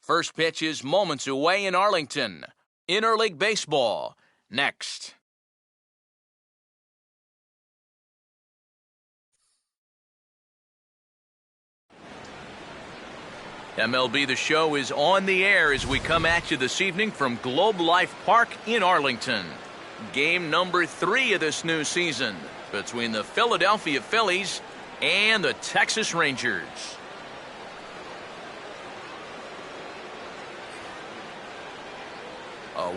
First pitch is moments away in Arlington. Interleague Baseball, next. MLB The Show is on the air as we come at you this evening from Globe Life Park in Arlington. Game number 3 of this new season between the Philadelphia Phillies and the Texas Rangers.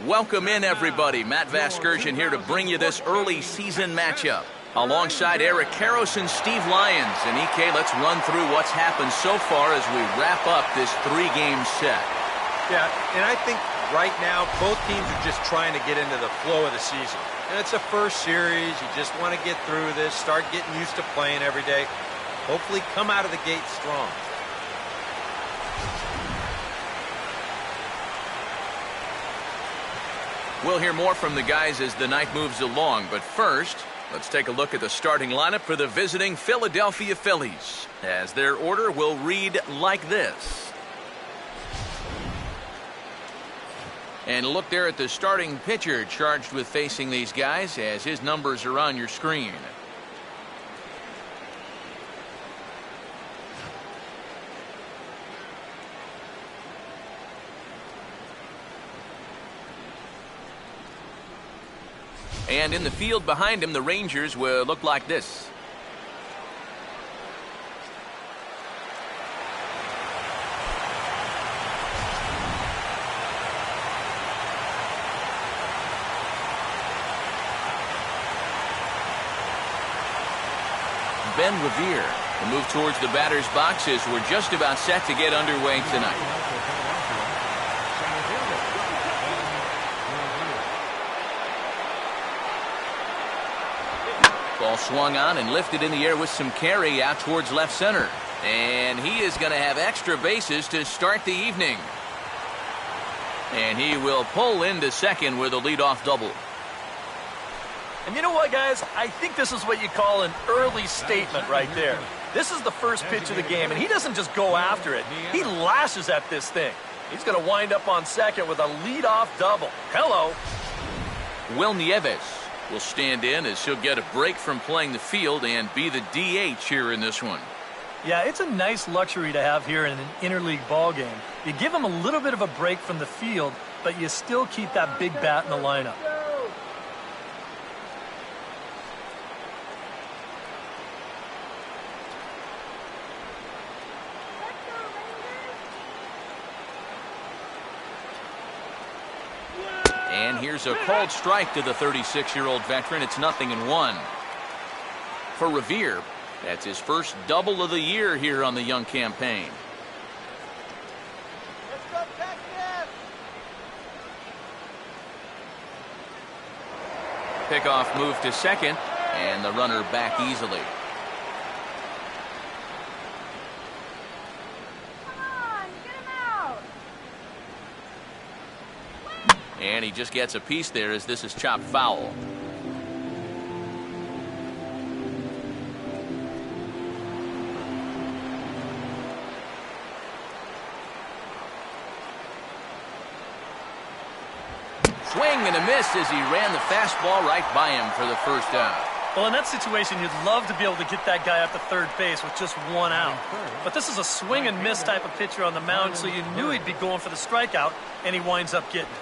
Welcome in, everybody. Matt Vasgersian here to bring you this early season matchup. Alongside Eric Karros and Steve Lyons. And EK, let's run through what's happened so far as we wrap up this 3-game set. Yeah, and I think right now both teams are just trying to get into the flow of the season. And it's a first series. You just want to get through this, start getting used to playing every day. Hopefully come out of the gate strong. We'll hear more from the guys as the night moves along, but first, let's take a look at the starting lineup for the visiting Philadelphia Phillies, as their order will read like this. And look there at the starting pitcher charged with facing these guys, as his numbers are on your screen. And in the field behind him, the Rangers will look like this. Ben Revere. The move towards the batter's boxes. We're just about set to get underway tonight. Ball swung on and lifted in the air with some carry out towards left center. And he is going to have extra bases to start the evening. And he will pull into second with a leadoff double. And you know what, guys? I think this is what you call an early statement right there. This is the first pitch of the game, and he doesn't just go after it. He lashes at this thing. He's going to wind up on second with a leadoff double. Hello. Will Nieves will stand in as he'll get a break from playing the field and be the DH here in this one. Yeah, it's a nice luxury to have here in an interleague ball game. You give him a little bit of a break from the field, but you still keep that big bat in the lineup. And here's a called strike to the 36-year-old veteran. It's 0-1. For Revere, that's his first double of the year here on the young campaign. Let's go, Texas! Pickoff move to second, and the runner back easily. And he just gets a piece there as this is chopped foul. Swing and a miss as he ran the fastball right by him for the first out. Well, in that situation, you'd love to be able to get that guy up to third base with just one out. But this is a swing and miss type of pitcher on the mound, so you knew he'd be going for the strikeout, and he winds up getting it.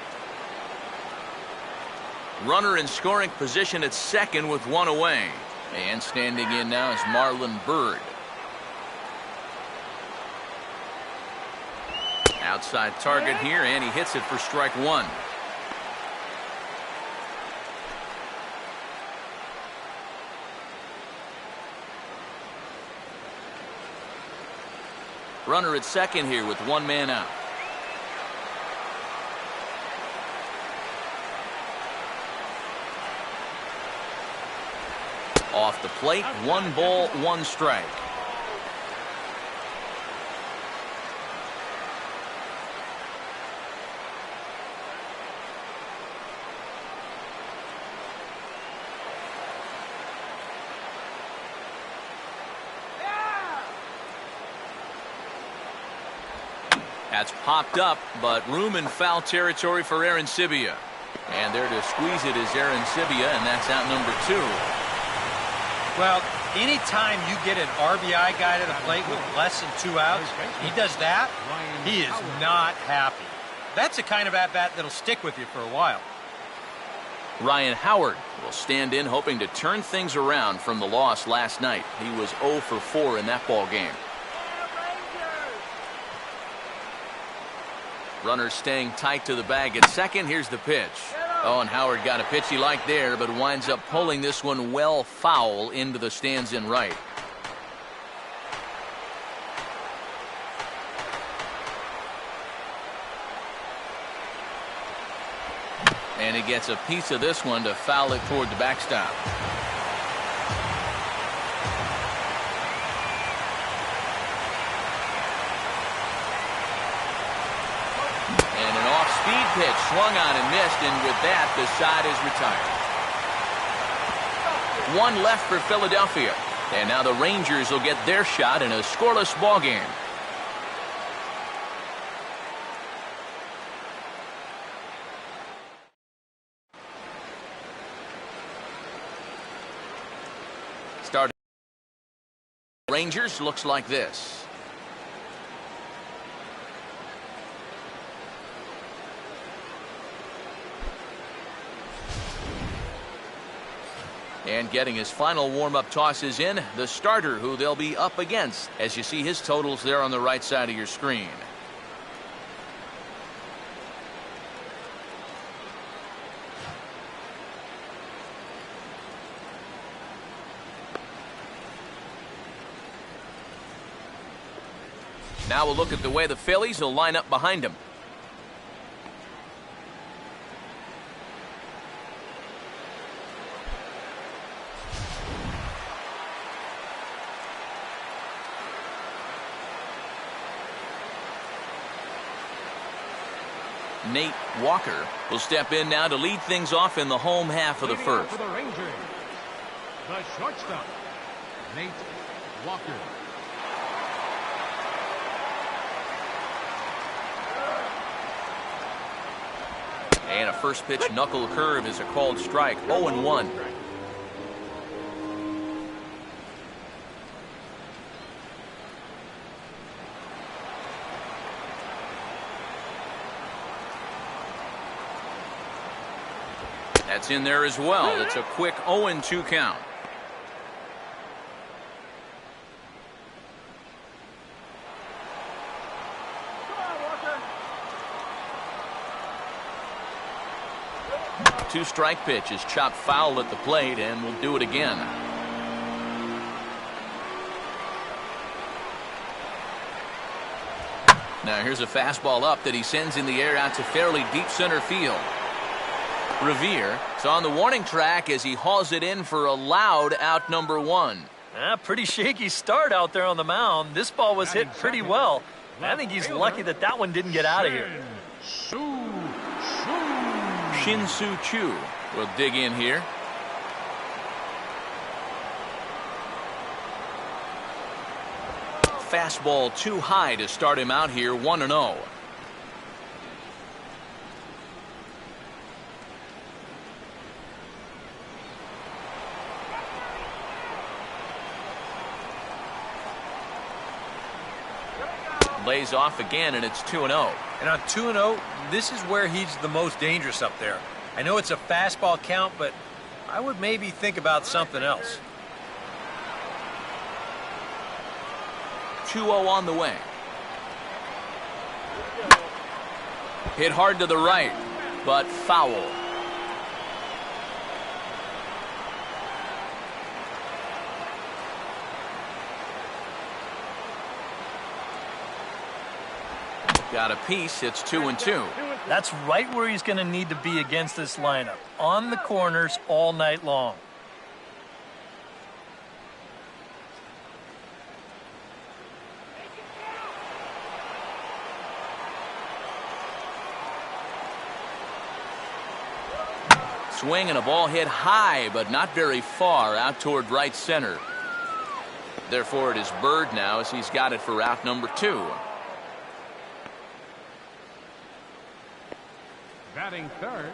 Runner in scoring position at second with one away. And standing in now is Marlon Byrd. Outside target here, and he hits it for strike one. Runner at second here with one man out. Off the plate, 1 ball, 1 strike. That's popped up, but room in foul territory for Aaron Sibia. And there to squeeze it is Aaron Sibia, and that's out number 2. Well, anytime you get an RBI guy to the plate with less than 2 outs, he does that, he is not happy. That's the kind of at-bat that'll stick with you for a while. Ryan Howard will stand in, hoping to turn things around from the loss last night. He was 0 for 4 in that ball game. Runners staying tight to the bag at second. Here's the pitch. Oh, and Howard got a pitch he liked there, but winds up pulling this one well foul into the stands in right. And he gets a piece of this one to foul it toward the backstop. And an off-speed pitch swung on and missed, and with that, the side is retired. One left for Philadelphia, and now the Rangers will get their shot in a scoreless ball game. Starting Rangers looks like this. And getting his final warm-up tosses in, the starter who they'll be up against, as you see his totals there on the right side of your screen. Now we'll look at the way the Phillies will line up behind him. Nate Walker will step in now to lead things off in the home half of the first. For the Rangers, the shortstop, Nate Walker. And a first pitch knuckle curve is a called strike. 0-1. That's in there as well. It's a quick 0-2 count. Two-strike pitch is chopped foul at the plate, and we'll do it again. Now here's a fastball up that he sends in the air out to fairly deep center field. Revere is on the warning track as he hauls it in for a loud out number 1. Pretty shaky start out there on the mound. This ball was hit pretty well. I think he's lucky that that one didn't get out of here. Shin-Soo Choo will dig in here. Fastball too high to start him out here, 1-0. Lays off again, and it's 2-0. And on 2-0, this is where he's the most dangerous up there. I know it's a fastball count, but I would maybe think about something else. 2-0 on the way. Hit hard to the right, but foul. Got a piece. It's 2-2. That's right where he's going to need to be against this lineup. On the corners all night long. Swing and a ball hit high, but not very far out toward right center. Therefore, it is Bird now as he's got it for out number 2. Batting third,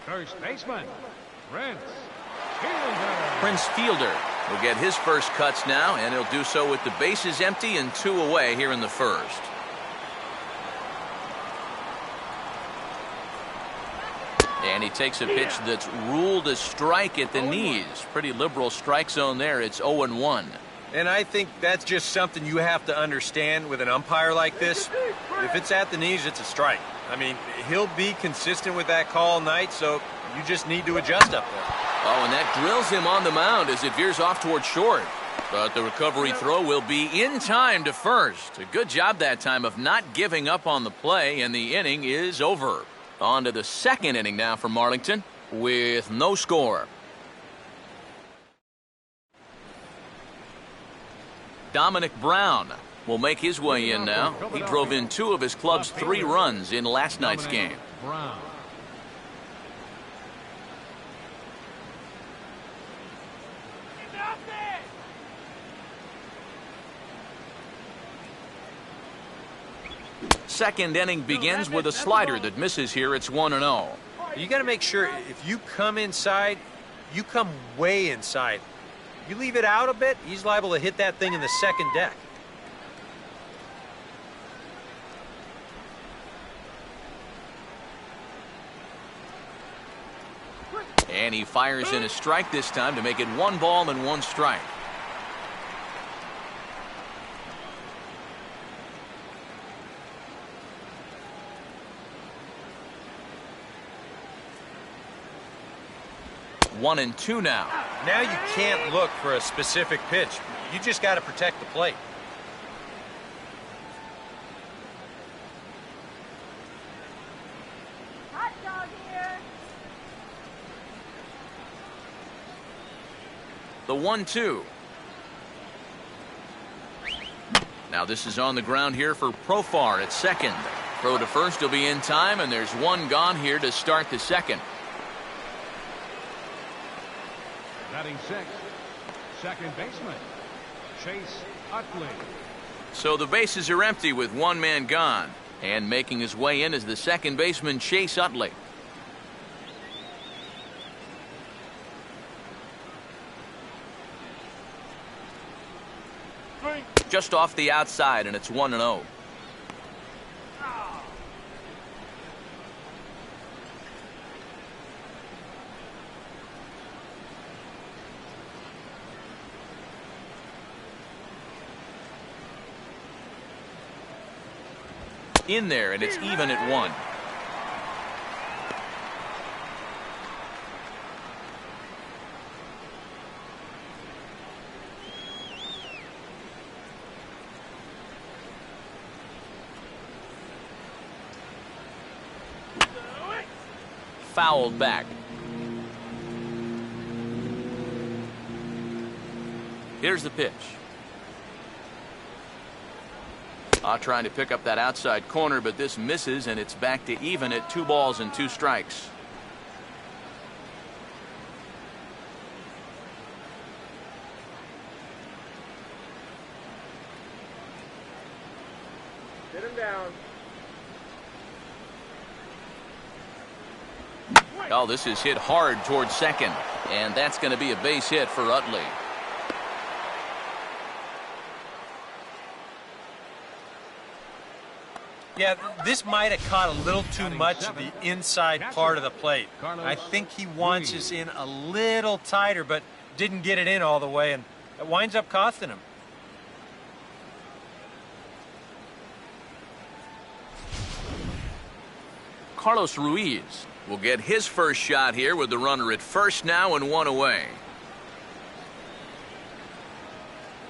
first baseman, Prince Fielder. Prince Fielder will get his first cuts now, and he'll do so with the bases empty and 2 away here in the first. And he takes a pitch that's ruled a strike at the knees. Pretty liberal strike zone there. It's 0-1. And I think that's just something you have to understand with an umpire like this. If it's at the knees, it's a strike. I mean, he'll be consistent with that call all night, so you just need to adjust up there. Oh, and that drills him on the mound as it veers off toward short. But the recovery throw will be in time to first. A good job that time of not giving up on the play, and the inning is over. On to the second inning now for Marlington with no score. Dominic Brown will make his way in now. He drove in 2 of his club's 3 runs in last night's game. Brown. Second inning begins with a slider that misses here. It's 1-0. You got to make sure if you come inside, you come way inside. You leave it out a bit, he's liable to hit that thing in the second deck. And he fires in a strike this time to make it 1 ball and 1 strike. One and 2 now. Now you can't look for a specific pitch. You just got to protect the plate. Hot dog here. The 1-2. Now this is on the ground here for Profar at second. Throw to first will be in time, and there's 1 gone here to start the second. Batting sixth, second baseman, Chase Utley. So the bases are empty with 1 man gone. And making his way in is the second baseman, Chase Utley. Just off the outside, and it's 1-0. In there, and it's even at 1. Fouled back. Here's the pitch. Trying to pick up that outside corner, but this misses, and it's back to even at 2 balls and 2 strikes. Sit him down. Oh, this is hit hard towards second, and that's going to be a base hit for Utley. Yeah, this might have caught a little too much of the inside part of the plate. I think he wants us in a little tighter, but didn't get it in all the way, and it winds up costing him. Carlos Ruiz will get his first shot here with the runner at first now and 1 away.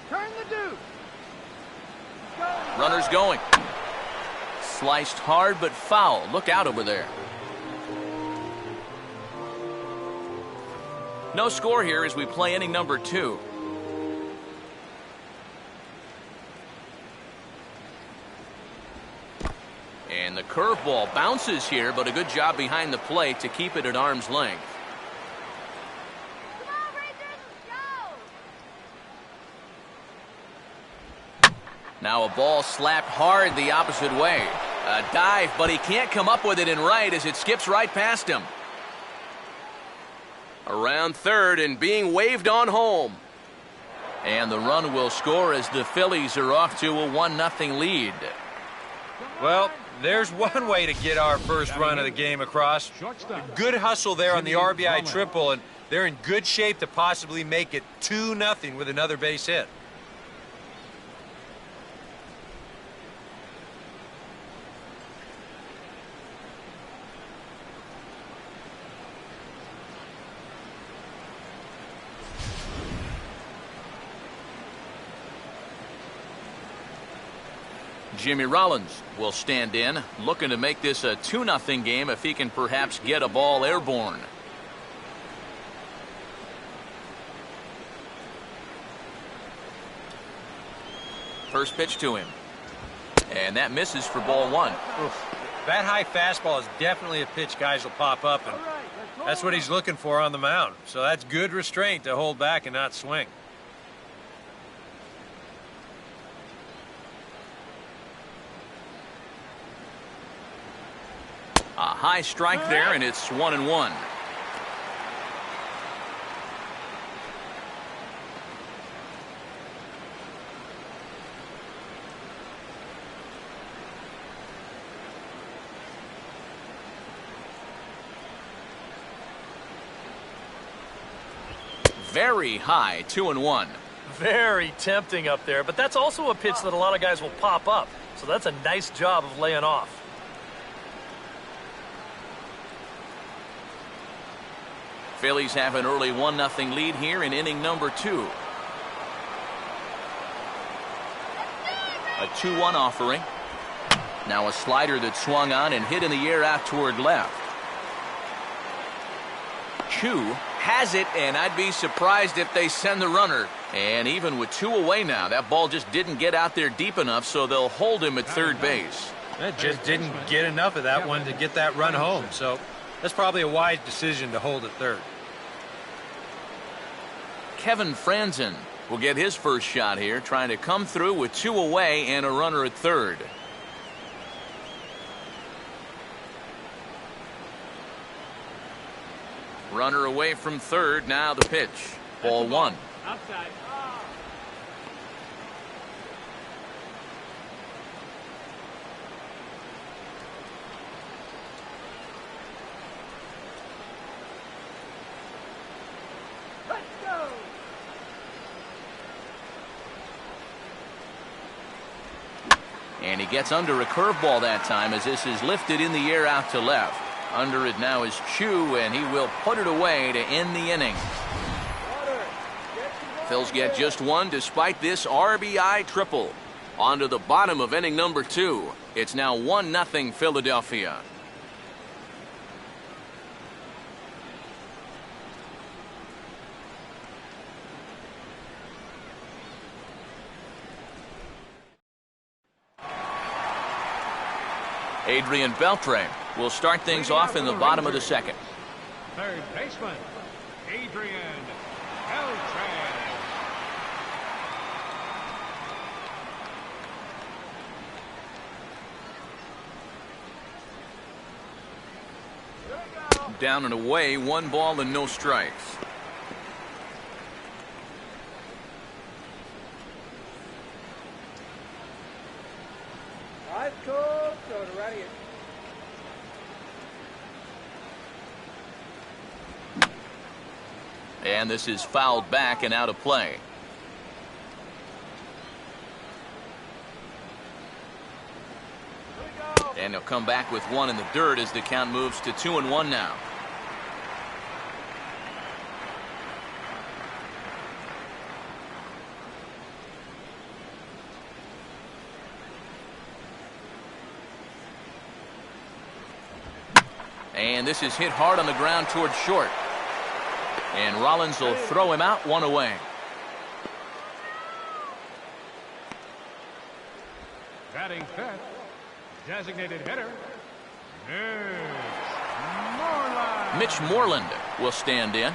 Turn the deuce. Runner's going. Sliced hard but foul. Look out over there. No score here as we play inning number 2. And the curveball bounces here, but a good job behind the plate to keep it at arm's length. Come on, Rangers, go. Now a ball slapped hard the opposite way. A dive, but he can't come up with it in right as it skips right past him. Around third and being waved on home. And the run will score as the Phillies are off to a 1-0 lead. Well, there's one way to get our first run of the game across. Good hustle there on the RBI triple, and they're in good shape to possibly make it 2-0 with another base hit. Jimmy Rollins will stand in, looking to make this a 2-0 game if he can perhaps get a ball airborne. First pitch to him. And that misses for ball one. Oof. That high fastball is definitely a pitch guys will pop up, and that's what he's looking for on the mound. So that's good restraint to hold back and not swing. A high strike there, and it's 1-1. Very high, 2-1. Very tempting up there, but that's also a pitch that a lot of guys will pop up. So that's a nice job of laying off. Phillies have an early 1-0 lead here in inning number 2. A 2-1 offering. Now a slider that swung on and hit in the air out toward left. Chu has it, and I'd be surprised if they send the runner. And even with 2 away now, that ball just didn't get out there deep enough, so they'll hold him at third base. That just didn't get enough of that one to get that run home. So that's probably a wise decision to hold at third. Kevin Franzen will get his first shot here, trying to come through with 2 away and a runner at third. Runner away from third, now the pitch. Ball 1. Outside. Let's go. And he gets under a curveball that time as this is lifted in the air out to left. Under it now is Chu, and he will put it away to end the inning. Phils get just 1 despite this RBI triple. On to the bottom of inning number 2. It's now 1-0 Philadelphia. Adrian Beltre will start things off in the bottom of the second. Third baseman, Adrian Beltre. Down and away, 1 ball and no strikes. Right, cool. So ready. And this is fouled back and out of play. And he'll come back with 1 in the dirt as the count moves to 2-1 now. And this is hit hard on the ground towards short. And Rollins will throw him out, 1 away. Batting fifth, designated hitter, Mitch Moreland will stand in.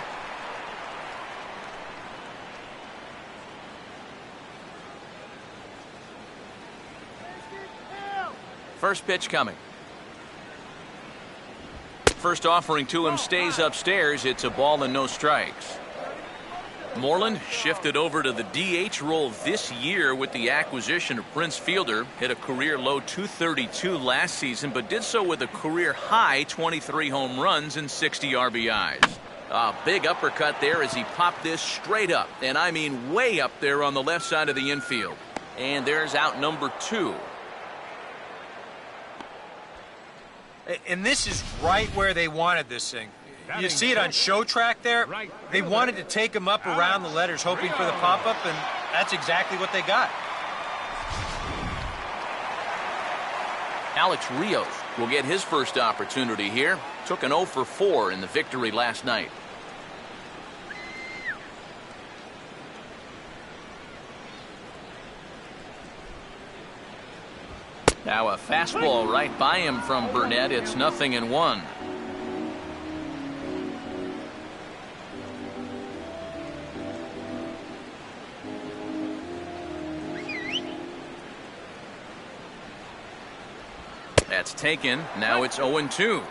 First pitch coming. First offering to him stays upstairs. It's a ball and no strikes. Moreland shifted over to the DH role this year with the acquisition of Prince Fielder. Hit a career low 232 last season, but did so with a career high 23 home runs and 60 RBIs. A big uppercut there as he popped this straight up, and I mean way up there on the left side of the infield. And there's out number 2. And this is right where they wanted this thing. You see it on show track there? They wanted to take him up around the letters, hoping for the pop-up, and that's exactly what they got. Alex Rios will get his first opportunity here. Took an 0 for 4 in the victory last night. Now a fastball right by him from Burnett. It's 0-1. That's taken. Now it's 0-2.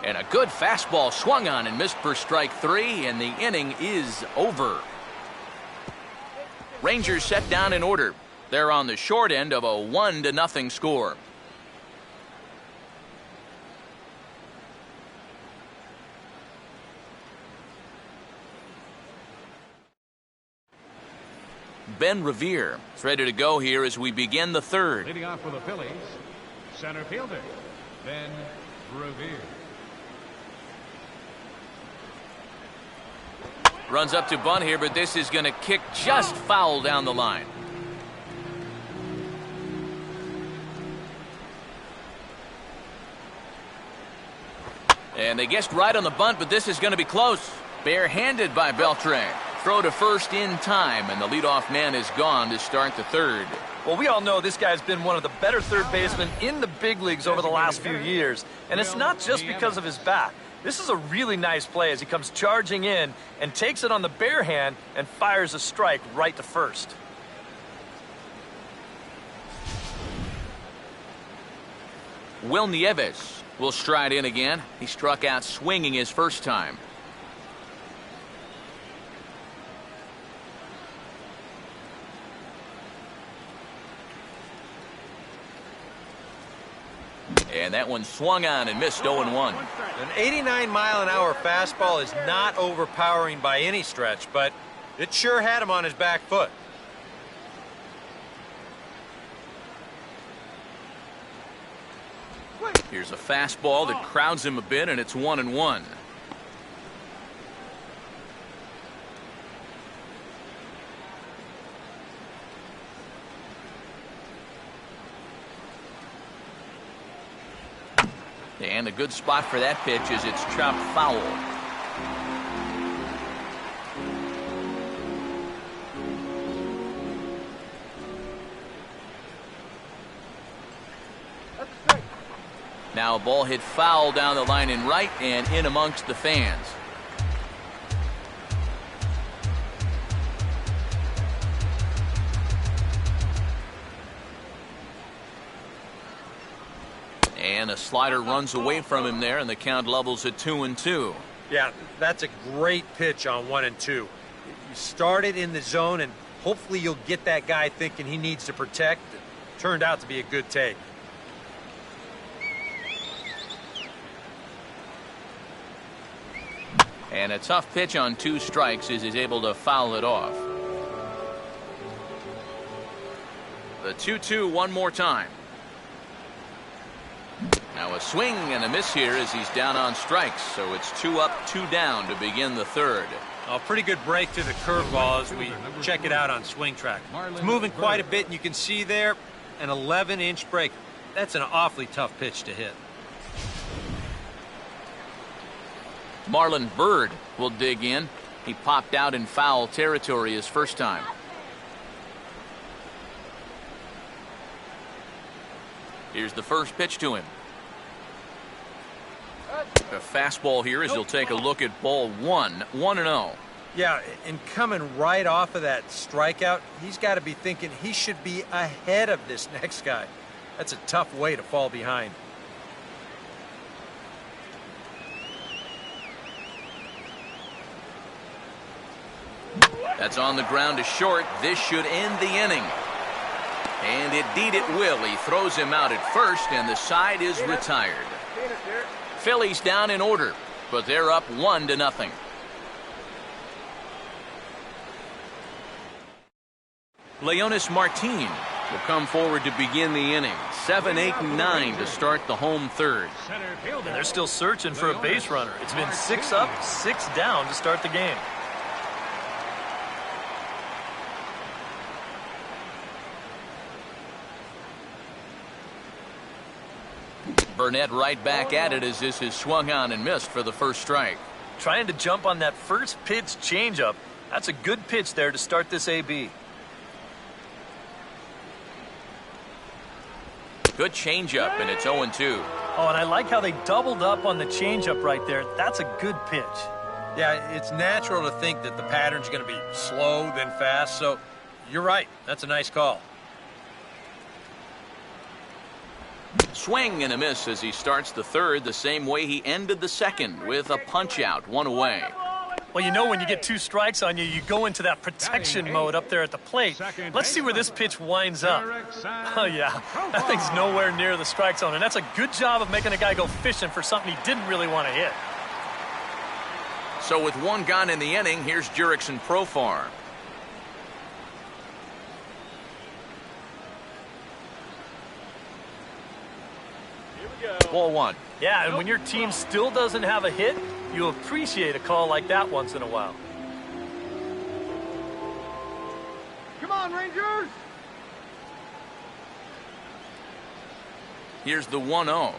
And a good fastball swung on and missed for strike 3, and the inning is over. Rangers set down in order. They're on the short end of a 1-0 score. Ben Revere is ready to go here as we begin the third. Leading off for the Phillies, center fielder, Ben Revere. Runs up to bunt here, but this is going to kick just foul down the line. And they guessed right on the bunt, but this is going to be close. Barehanded by Beltre. Throw to first in time, and the leadoff man is gone to start the third. Well, we all know this guy's been one of the better third basemen in the big leagues over the last few years. And it's not just because of his bat. This is a really nice play as he comes charging in and takes it on the bare hand and fires a strike right to first. Will Nieves will stride in again. He struck out swinging his first time. And that one swung on and missed 0-1. An 89-mile-an-hour fastball is not overpowering by any stretch, but it sure had him on his back foot. Here's a fastball that crowds him a bit, and it's 1-1. And a good spot for that pitch is it's chopped foul. Now a ball hit foul down the line in right and in amongst the fans. And a slider runs away from him there, and the count levels at 2-2. Yeah, that's a great pitch on 1 and 2. You start it in the zone, and hopefully you'll get that guy thinking he needs to protect. It turned out to be a good take. And a tough pitch on 2 strikes as he's able to foul it off. The 2-2 one more time. Now a swing and a miss here as he's down on strikes, so it's 2 up, 2 down to begin the third. A pretty good break to the curveball as we check it out on swing track. It's moving quite a bit, and you can see there an 11-inch break. That's an awfully tough pitch to hit. Marlon Byrd will dig in. He popped out in foul territory his first time. Here's the first pitch to him. A fastball here as he'll take a look at ball one. 1-0. Yeah, and coming right off of that strikeout, he's got to be thinking he should be ahead of this next guy. That's a tough way to fall behind. That's on the ground to short. This should end the inning. And indeed it will. He throws him out at first, and the side is retired. Phillies down in order, but they're up 1-0. Leonis Martin will come forward to begin the inning. 7, 8, and 9 to start the home third. And they're still searching for a base runner. It's been 6 up, 6 down to start the game. Burnett right back at it as this is swung on and missed for the first strike. Trying to jump on that first pitch changeup. That's a good pitch there to start this AB. Good changeup, and it's 0-2. Oh, and I like how they doubled up on the changeup right there. That's a good pitch. Yeah, it's natural to think that the pattern's going to be slow, then fast, so you're right. That's a nice call. Swing and a miss as he starts the third the same way he ended the second with a punch out, 1 away. Well, you know when you get 2 strikes on you, you go into that protection mode up there at the plate. Let's see where this pitch winds up. Oh, yeah, that thing's nowhere near the strike zone, and that's a good job of making a guy go fishing for something he didn't really want to hit. So with 1 gone in the inning, here's Jurickson Profar. Ball 1. Yeah, and when your team still doesn't have a hit, you appreciate a call like that once in a while. Come on, Rangers! Here's the 1-0.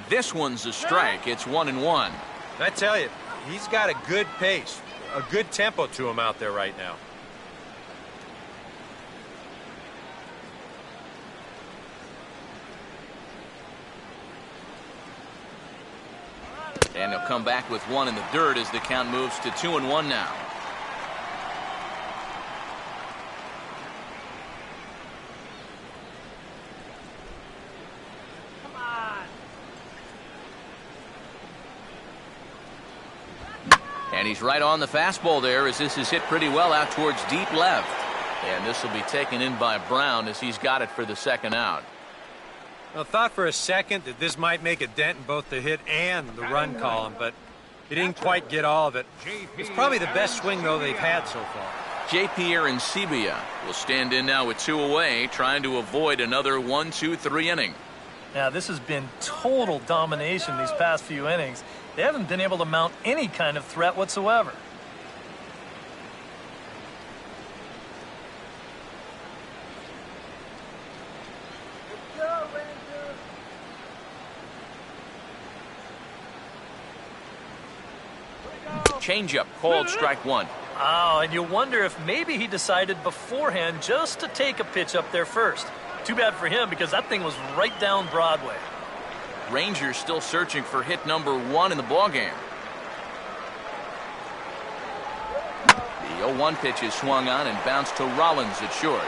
This one's a strike. It's 1-1. I tell you, he's got a good pace, a good tempo to him out there right now. And he'll come back with 1 in the dirt as the count moves to 2-1 now. Come on! And he's right on the fastball there as this is hit pretty well out towards deep left. And this will be taken in by Brown as he's got it for the second out. I thought for a second that this might make a dent in both the hit and the run column, but he didn't quite get all of it. It's probably the best swing, though, they've had so far. J.P. Arancibia will stand in now with 2 away, trying to avoid another 1-2-3 inning. Now, this has been total domination these past few innings. They haven't been able to mount any kind of threat whatsoever. Go, Rangers! Changeup called strike 1. Oh, and you wonder if maybe he decided beforehand just to take a pitch up there first. Too bad for him because that thing was right down Broadway. Rangers still searching for hit number 1 in the ballgame. The 0-1 pitch is swung on and bounced to Rollins at short.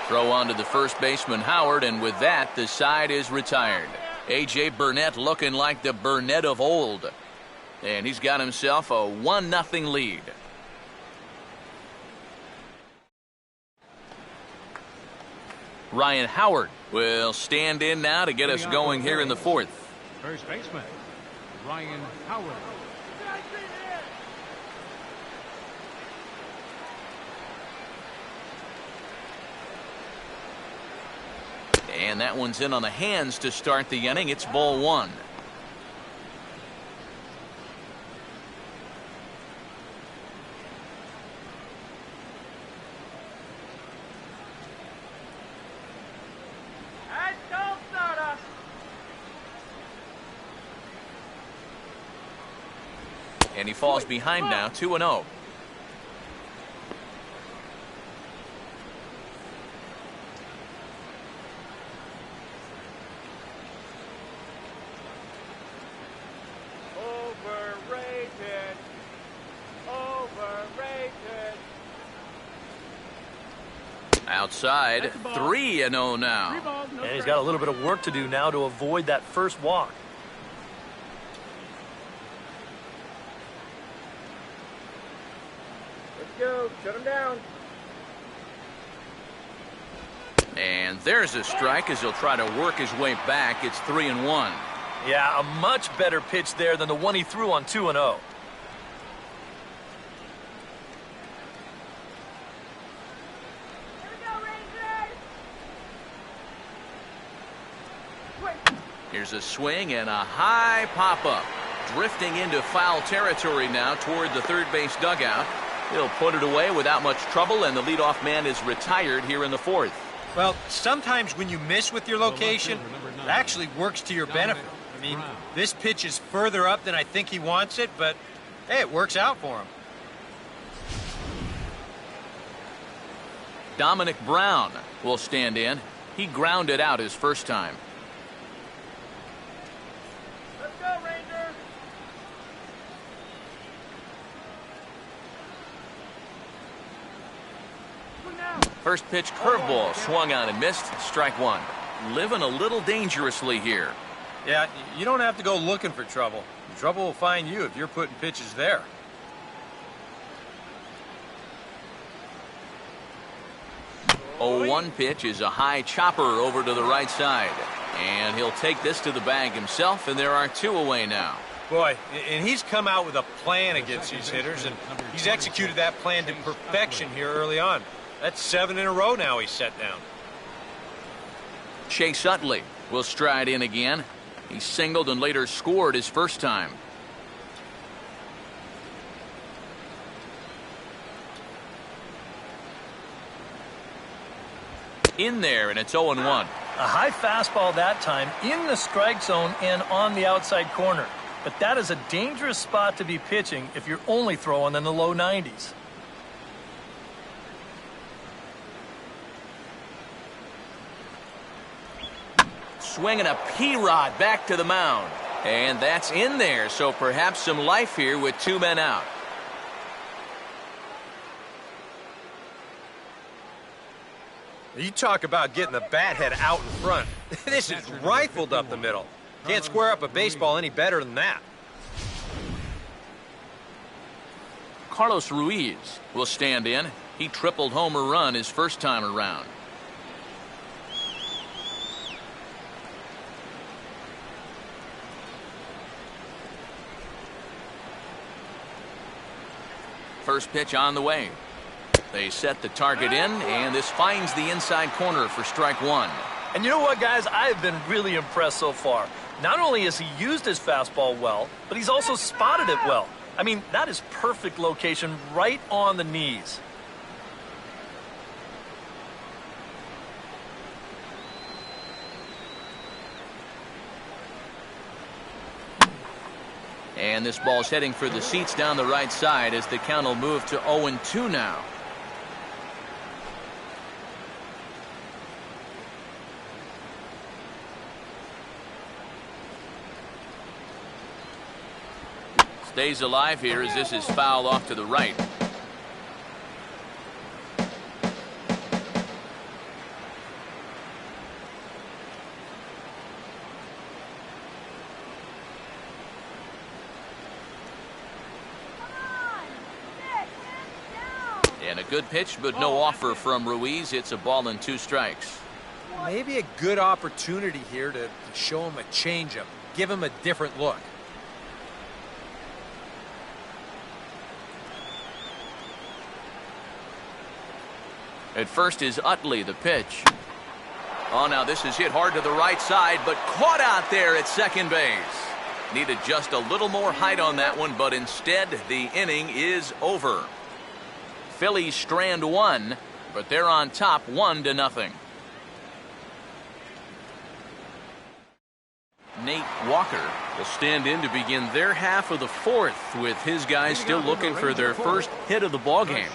Throw on to the first baseman Howard, and with that, the side is retired. A.J. Burnett looking like the Burnett of old. And he's got himself a 1-0 lead. Ryan Howard will stand in now to get us going here in the fourth. First baseman, Ryan Howard. And that one's in on the hands to start the inning. It's ball 1. And he falls behind now, 2-0. Outside, 3-0 now. And he's got a little bit of work to do now to avoid that first walk. Let's go. Shut him down. And there's a strike as he'll try to work his way back. It's 3-1. Yeah, a much better pitch there than the one he threw on 2-0. Here we go, Rangers! Wait. Here's a swing and a high pop-up. Drifting into foul territory now toward the third base dugout. He'll put it away without much trouble, and the leadoff man is retired here in the fourth. Well, sometimes when you miss with your location, it actually works to your benefit. I mean, this pitch is further up than I think he wants it, but hey, it works out for him. Dominic Brown will stand in. He grounded out his first time. Let's go, Rangers! Go now. First pitch curveball swung on and missed. Strike one. Living a little dangerously here. Yeah, you don't have to go looking for trouble. Trouble will find you if you're putting pitches there. Oh, 1 pitch is a high chopper over to the right side. And he'll take this to the bag himself, and there are 2 away now. Boy, and he's come out with a plan against these hitters, and he's executed that plan to perfection here early on. That's 7 in a row now he's set down. Chase Utley will stride in again. He singled and later scored his first time. In there, and it's 0-1. A high fastball that time in the strike zone and on the outside corner. But that is a dangerous spot to be pitching if you're only throwing in the low 90s. Swinging a P-Rod back to the mound. And that's in there, so perhaps some life here with 2 men out. You talk about getting the bat head out in front. This is rifled up the middle. Can't square up a baseball any better than that. Carlos Ruiz will stand in. He tripled home a run his first time around. First pitch on the way. They set the target in, and this finds the inside corner for strike one. And you know what, guys? I have been really impressed so far. Not only has he used his fastball well, but he's also spotted it well. I mean, that is perfect location right on the knees. And this ball's heading for the seats down the right side as the count will move to 0-2 now. Stays alive here as this is fouled off to the right. And a good pitch, but no offer from Ruiz. It's a ball and 2 strikes. Maybe a good opportunity here to show him a changeup, give him a different look. At first is Utley, the pitch. Oh, now this is hit hard to the right side, but caught out there at second base. Needed just a little more height on that one, but instead the inning is over. Phillies strand 1, but they're on top 1-0. Nate Walker will stand in to begin their half of the fourth, with his guys still looking for their first hit of the ballgame.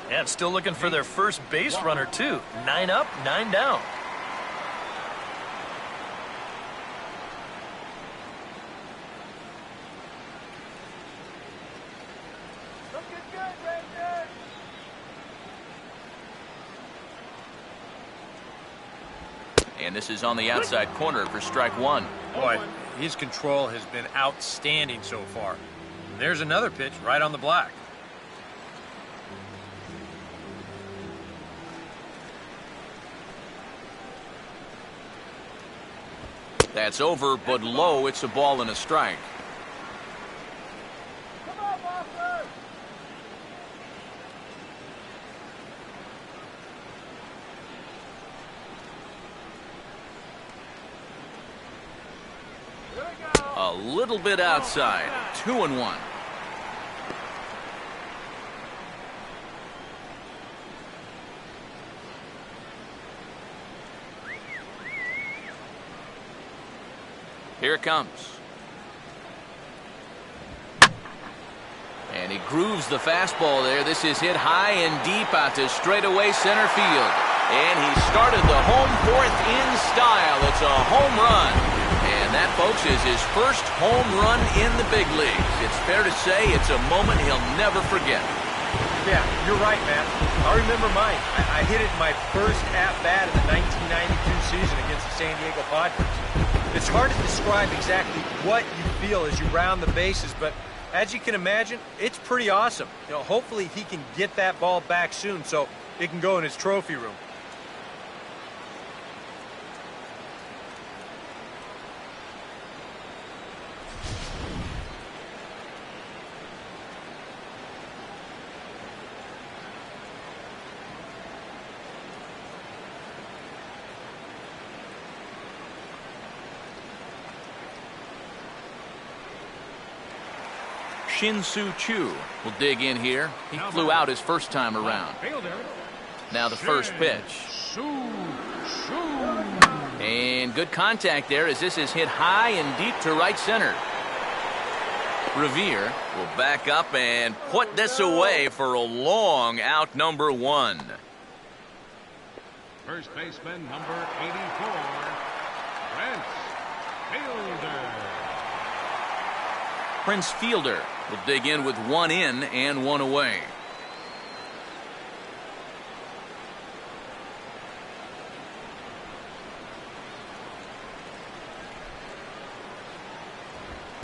And still looking for their first base runner, too. 9 up, 9 down. Looking good, Rangers! And this is on the outside corner for strike one. Boy, his control has been outstanding so far. There's another pitch right on the black. That's over, but low. It's a ball and a strike. Come on, Boston! Here we go. A little bit outside. 2-1. Here it comes. And he grooves the fastball there. This is hit high and deep out to straightaway center field. And he started the home fourth in style. It's a home run. And that, folks, is his first home run in the big leagues. It's fair to say it's a moment he'll never forget. Yeah, you're right, Matt. I remember mine. I hit it in my first at-bat in the 1992 season against the San Diego Padres. It's hard to describe exactly what you feel as you round the bases, but as you can imagine, it's pretty awesome. You know, hopefully he can get that ball back soon so it can go in his trophy room. Shin-Soo Choo will dig in here. He flew out his first time around. Now the first pitch. And good contact there as this is hit high and deep to right center. Revere will back up and put this away for a long out, number one. First baseman, number 84, Prince Fielder. Prince Fielder will dig in with one in and one away.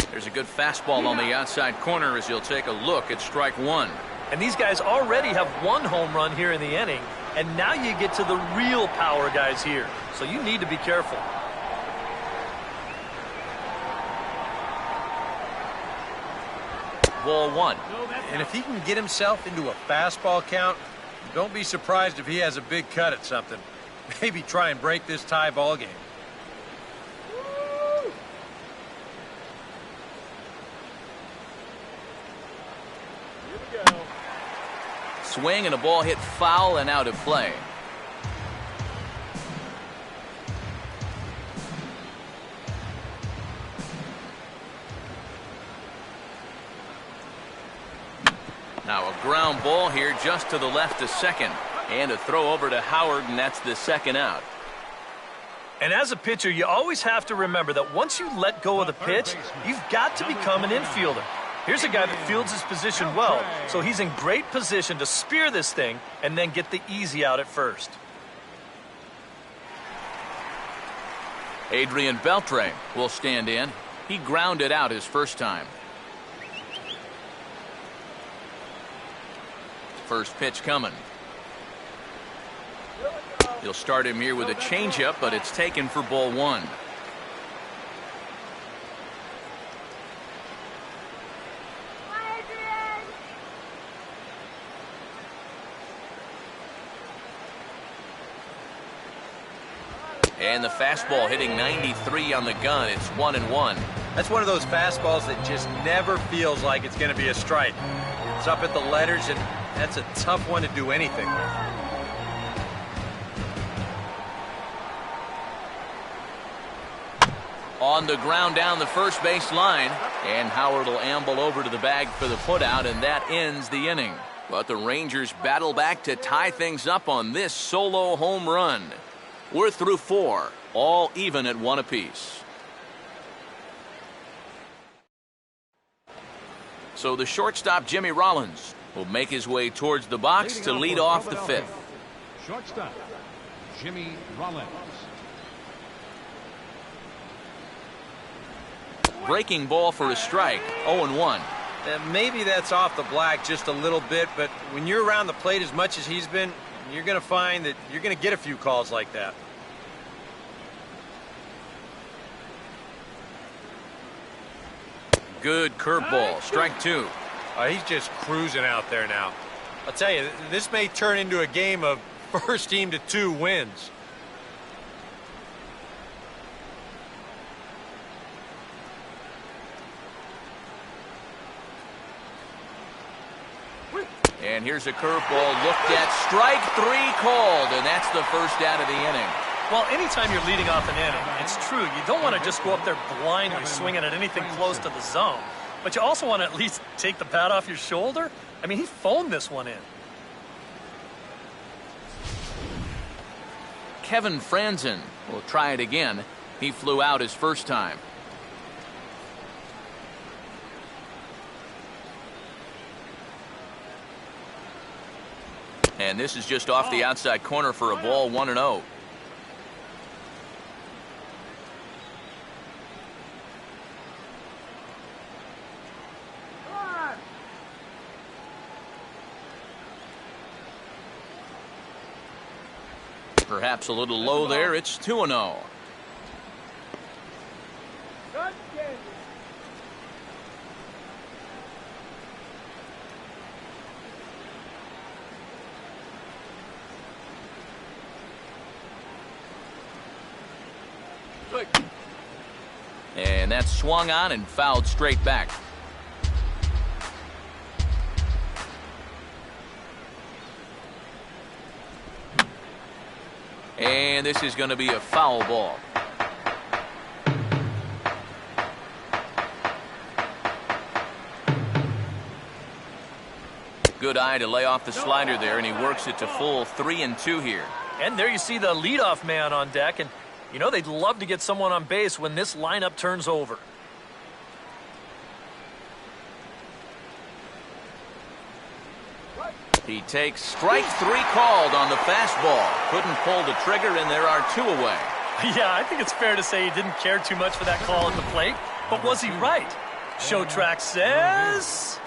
There's a good fastball on the outside corner as he'll take a look at strike one. And these guys already have one home run here in the inning, and now you get to the real power guys here. So you need to be careful. Ball one. And if he can get himself into a fastball count, don't be surprised if he has a big cut at something. Maybe try and break this tie ball game. Swing and a ball hit foul and out of play. Now a ground ball here just to the left to second. And a throw over to Howard, and that's the second out. And as a pitcher, you always have to remember that once you let go of the pitch, you've got to become an infielder. Here's a guy that fields his position well, so he's in great position to spear this thing and then get the easy out at first. Adrian Beltre will stand in. He grounded out his first time. First pitch coming. He'll start him here with a changeup, but it's taken for ball one. And the fastball hitting 93 on the gun. It's 1-1. That's one of those fastballs that just never feels like it's going to be a strike. It's up at the letters, and that's a tough one to do anything with. On the ground down the first base line, and Howard will amble over to the bag for the putout, and that ends the inning. But the Rangers battle back to tie things up on this solo home run. We're through four, all even at one apiece. So the shortstop, Jimmy Rollins, will make his way towards the box to lead off the fifth. Shortstop, Jimmy Rollins. Breaking ball for a strike. 0-1. Maybe that's off the black just a little bit, but when you're around the plate as much as he's been, you're going to find that you're going to get a few calls like that. Good curveball. Strike 2. He's just cruising out there now. I'll tell you, this may turn into a game of first team to 2 wins. And here's a curveball looked at. Strike 3 called, and that's the first out of the inning. Well, anytime you're leading off an inning, it's true, you don't want to just go up there blindly swinging at anything close to the zone. But you also want to at least take the pad off your shoulder. I mean, he phoned this one in. Kevin Franzen will try it again. He flew out his first time. And this is just off the outside corner for a ball. 1-0. Perhaps a little low there. It's 2-0. And that's swung on and fouled straight back. And this is going to be a foul ball. Good eye to lay off the slider there, and he works it to full 3-2 here. And there you see the leadoff man on deck, and you know they'd love to get someone on base when this lineup turns over. He takes strike 3 called on the fastball. Couldn't pull the trigger, and there are 2 away. Yeah, I think it's fair to say he didn't care too much for that call at the plate. But was he right? Show track says...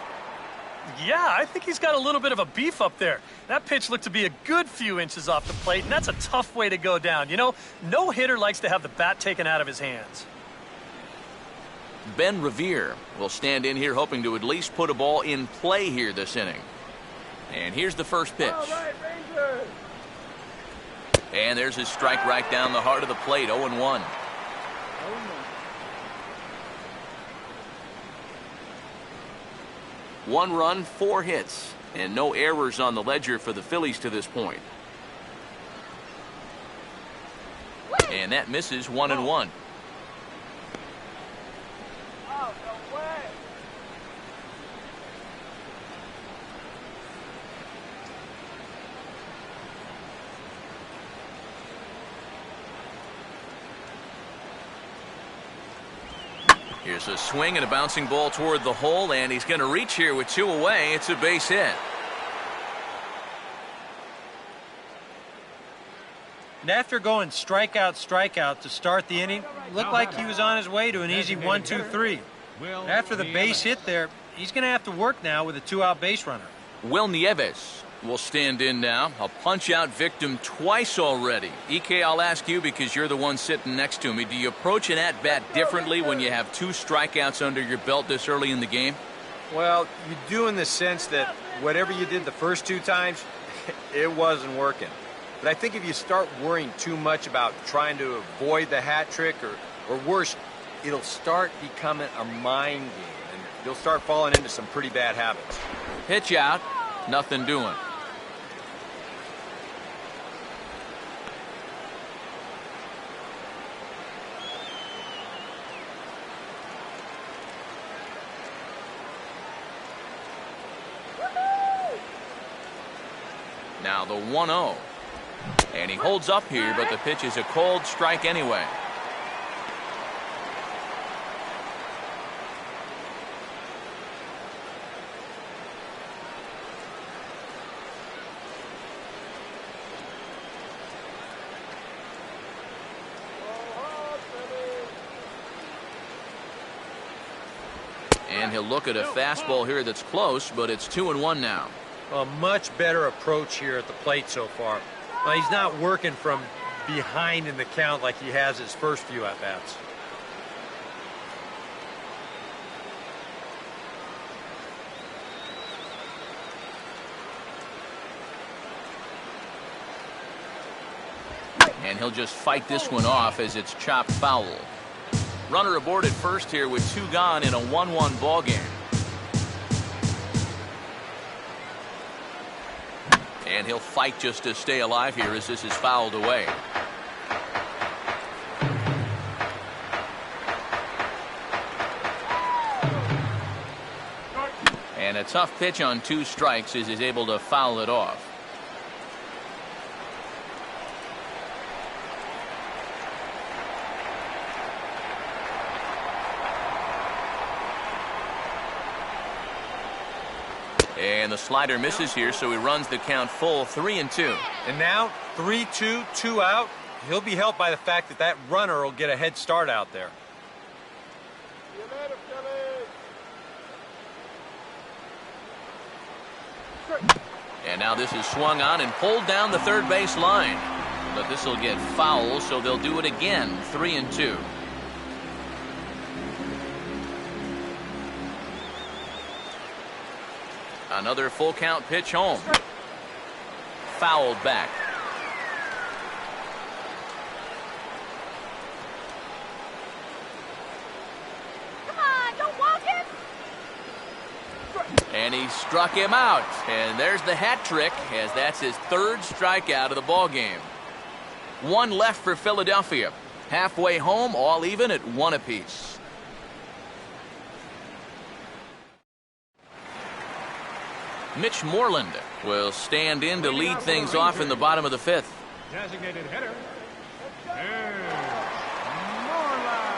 Yeah, I think he's got a little bit of a beef up there. That pitch looked to be a good few inches off the plate, and that's a tough way to go down. You know, no hitter likes to have the bat taken out of his hands. Ben Revere will stand in here hoping to at least put a ball in play here this inning. And here's the first pitch. And there's his strike right down the heart of the plate. 0-1. One run, 4 hits, and no errors on the ledger for the Phillies to this point. And that misses. 1-1. Oh, no way. Here's a swing and a bouncing ball toward the hole, and he's going to reach here with 2 away. It's a base hit. And after going strikeout to start the inning, looked like he was on his way to an easy 1-2-3. After the base hit there, he's going to have to work now with a 2-out base runner. Will Nieves will stand in now. A punch-out victim twice already. EK, I'll ask you because you're the one sitting next to me. Do you approach an at-bat differently when you have 2 strikeouts under your belt this early in the game? Well, you do in the sense that whatever you did the first 2 times, it wasn't working. But I think if you start worrying too much about trying to avoid the hat trick or worse, it'll start becoming a mind game, and you'll start falling into some pretty bad habits. Pitch out, nothing doing. Now the 1-0. And he holds up here, but the pitch is a cold strike anyway. And he'll look at a fastball here that's close, but it's 2-1 now. A much better approach here at the plate so far. He's not working from behind in the count like he has his first few at-bats. And he'll just fight this one off as it's chopped foul. Runner aboard at first here with 2 gone in a 1-1 ball game. And he'll fight just to stay alive here as this is fouled away. And a tough pitch on 2 strikes as he's able to foul it off. And the slider misses here, so he runs the count full, 3-2. And now 3-2, 2 out. He'll be helped by the fact that that runner will get a head start out there. See you later, Phillies. And now this is swung on and pulled down the third base line. But this will get foul, so they'll do it again, 3-2. Another full count pitch home. Fouled back. Come on, don't walk it. And he struck him out. And there's the hat trick, as that's his 3rd strikeout of the ball game. 1 left for Philadelphia. Halfway home, all even at 1 apiece. Mitch Moreland will stand in to lead things off in the bottom of the 5th. Designated hitter. Here's Moreland.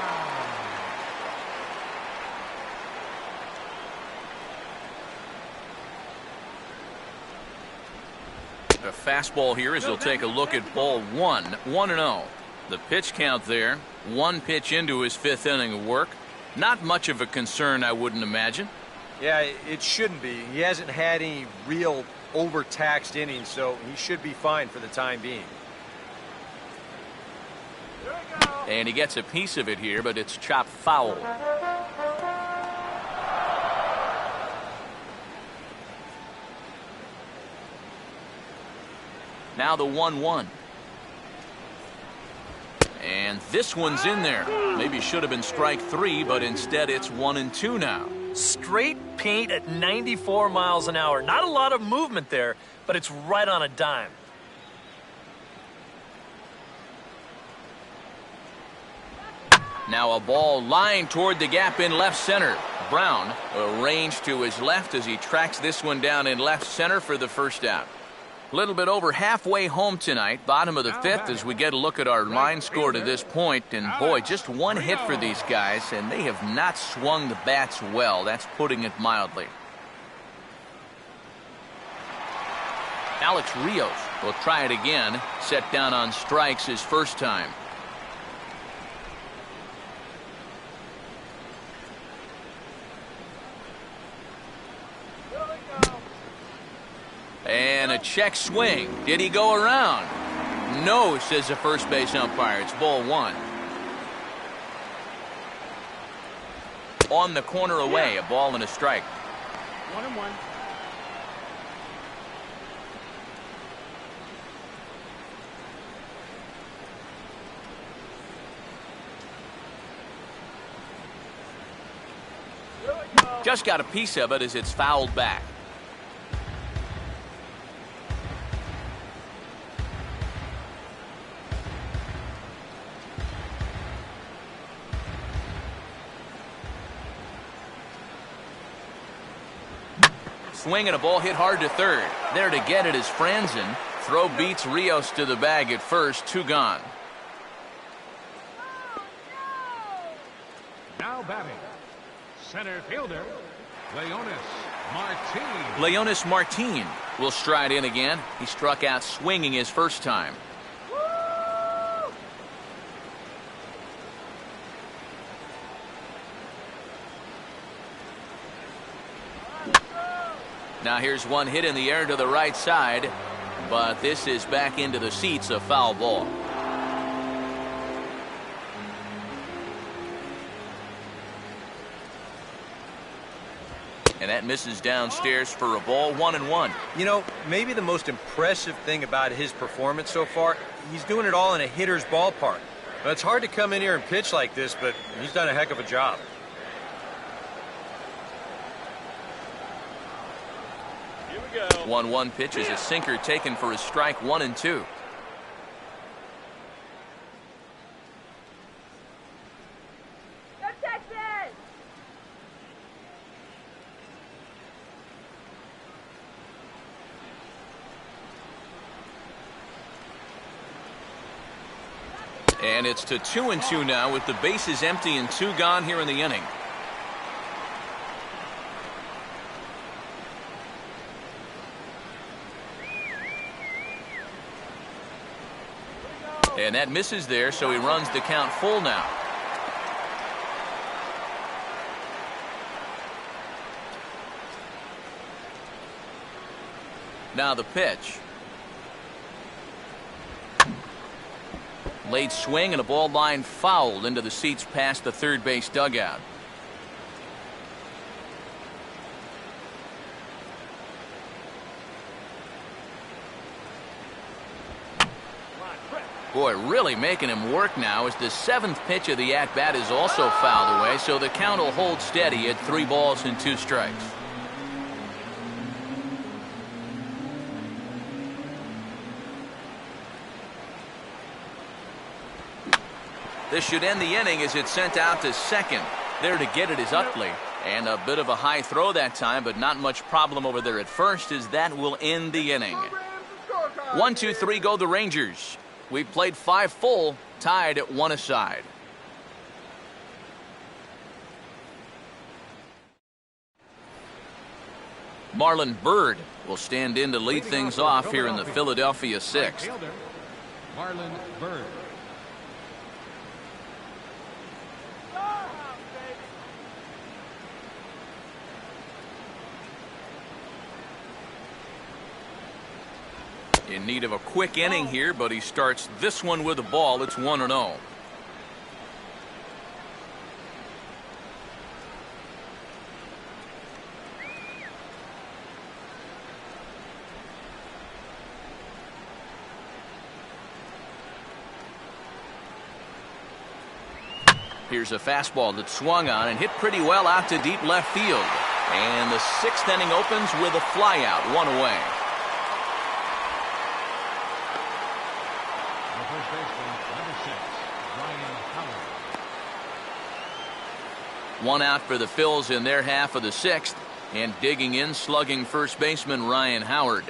A fastball here as he'll take a look at ball 1, 1-0. The pitch count there, 1 pitch into his 5th inning of work. Not much of a concern, I wouldn't imagine. Yeah, it shouldn't be. He hasn't had any real overtaxed innings, so he should be fine for the time being. And he gets a piece of it here, but it's chopped foul. Now the 1-1. And this one's in there. Maybe should have been strike 3, but instead it's 1-2 now. Straight paint at 94 miles an hour. Not a lot of movement there, but it's right on a dime. Now a ball lined toward the gap in left center. Brown arranged to his left as he tracks this one down in left center for the first out. A little bit over halfway home tonight, bottom of the 5th, as we get a look at our line score to this point. And boy, just 1 hit for these guys, and they have not swung the bats well. That's putting it mildly. Alex Rios will try it again, set down on strikes his first time. And a check swing. Did he go around? No, says the first base umpire. It's ball 1. On the corner away, a ball and a strike. 1-1. Just got a piece of it as it's fouled back. Swing and a ball hit hard to third. There to get it is Franzen. Throw beats Rios to the bag at first. 2 gone. Now batting, center fielder, Leonis Martin. Leonis Martin will stride in again. He struck out swinging his first time. Now here's one hit in the air to the right side, but this is back into the seats, a foul ball. And that misses downstairs for a ball, 1-1. You know, maybe the most impressive thing about his performance so far, he's doing it all in a hitter's ballpark. Now, it's hard to come in here and pitch like this, but he's done a heck of a job. Here we go. 1-1 pitch is a sinker taken for a strike, 1-2. Go Texas! And it's to 2-2 now with the bases empty and 2 gone here in the inning. And that misses there, so he runs the count full now. Now the pitch. Late swing and a ball line fouled into the seats past the third base dugout. Boy, really making him work now as the 7th pitch of the at-bat is also fouled away, so the count will hold steady at 3 balls and 2 strikes. This should end the inning as it's sent out to second. There to get it is Utley. And a bit of a high throw that time, but not much problem over there at first, as that will end the inning. 1-2-3 go the Rangers. We've played 5 full, tied at 1 aside. Marlon Byrd will stand in to lead things off here in the Philadelphia 6th. Marlon Byrd. In need of a quick inning here, but he starts this one with a ball. It's 1-0. Here's a fastball that swung on and hit pretty well out to deep left field. And the 6th inning opens with a flyout, 1 away. First baseman, number 6, Ryan Howard. 1 out for the Phils in their half of the 6th. And digging in, slugging first baseman Ryan Howard.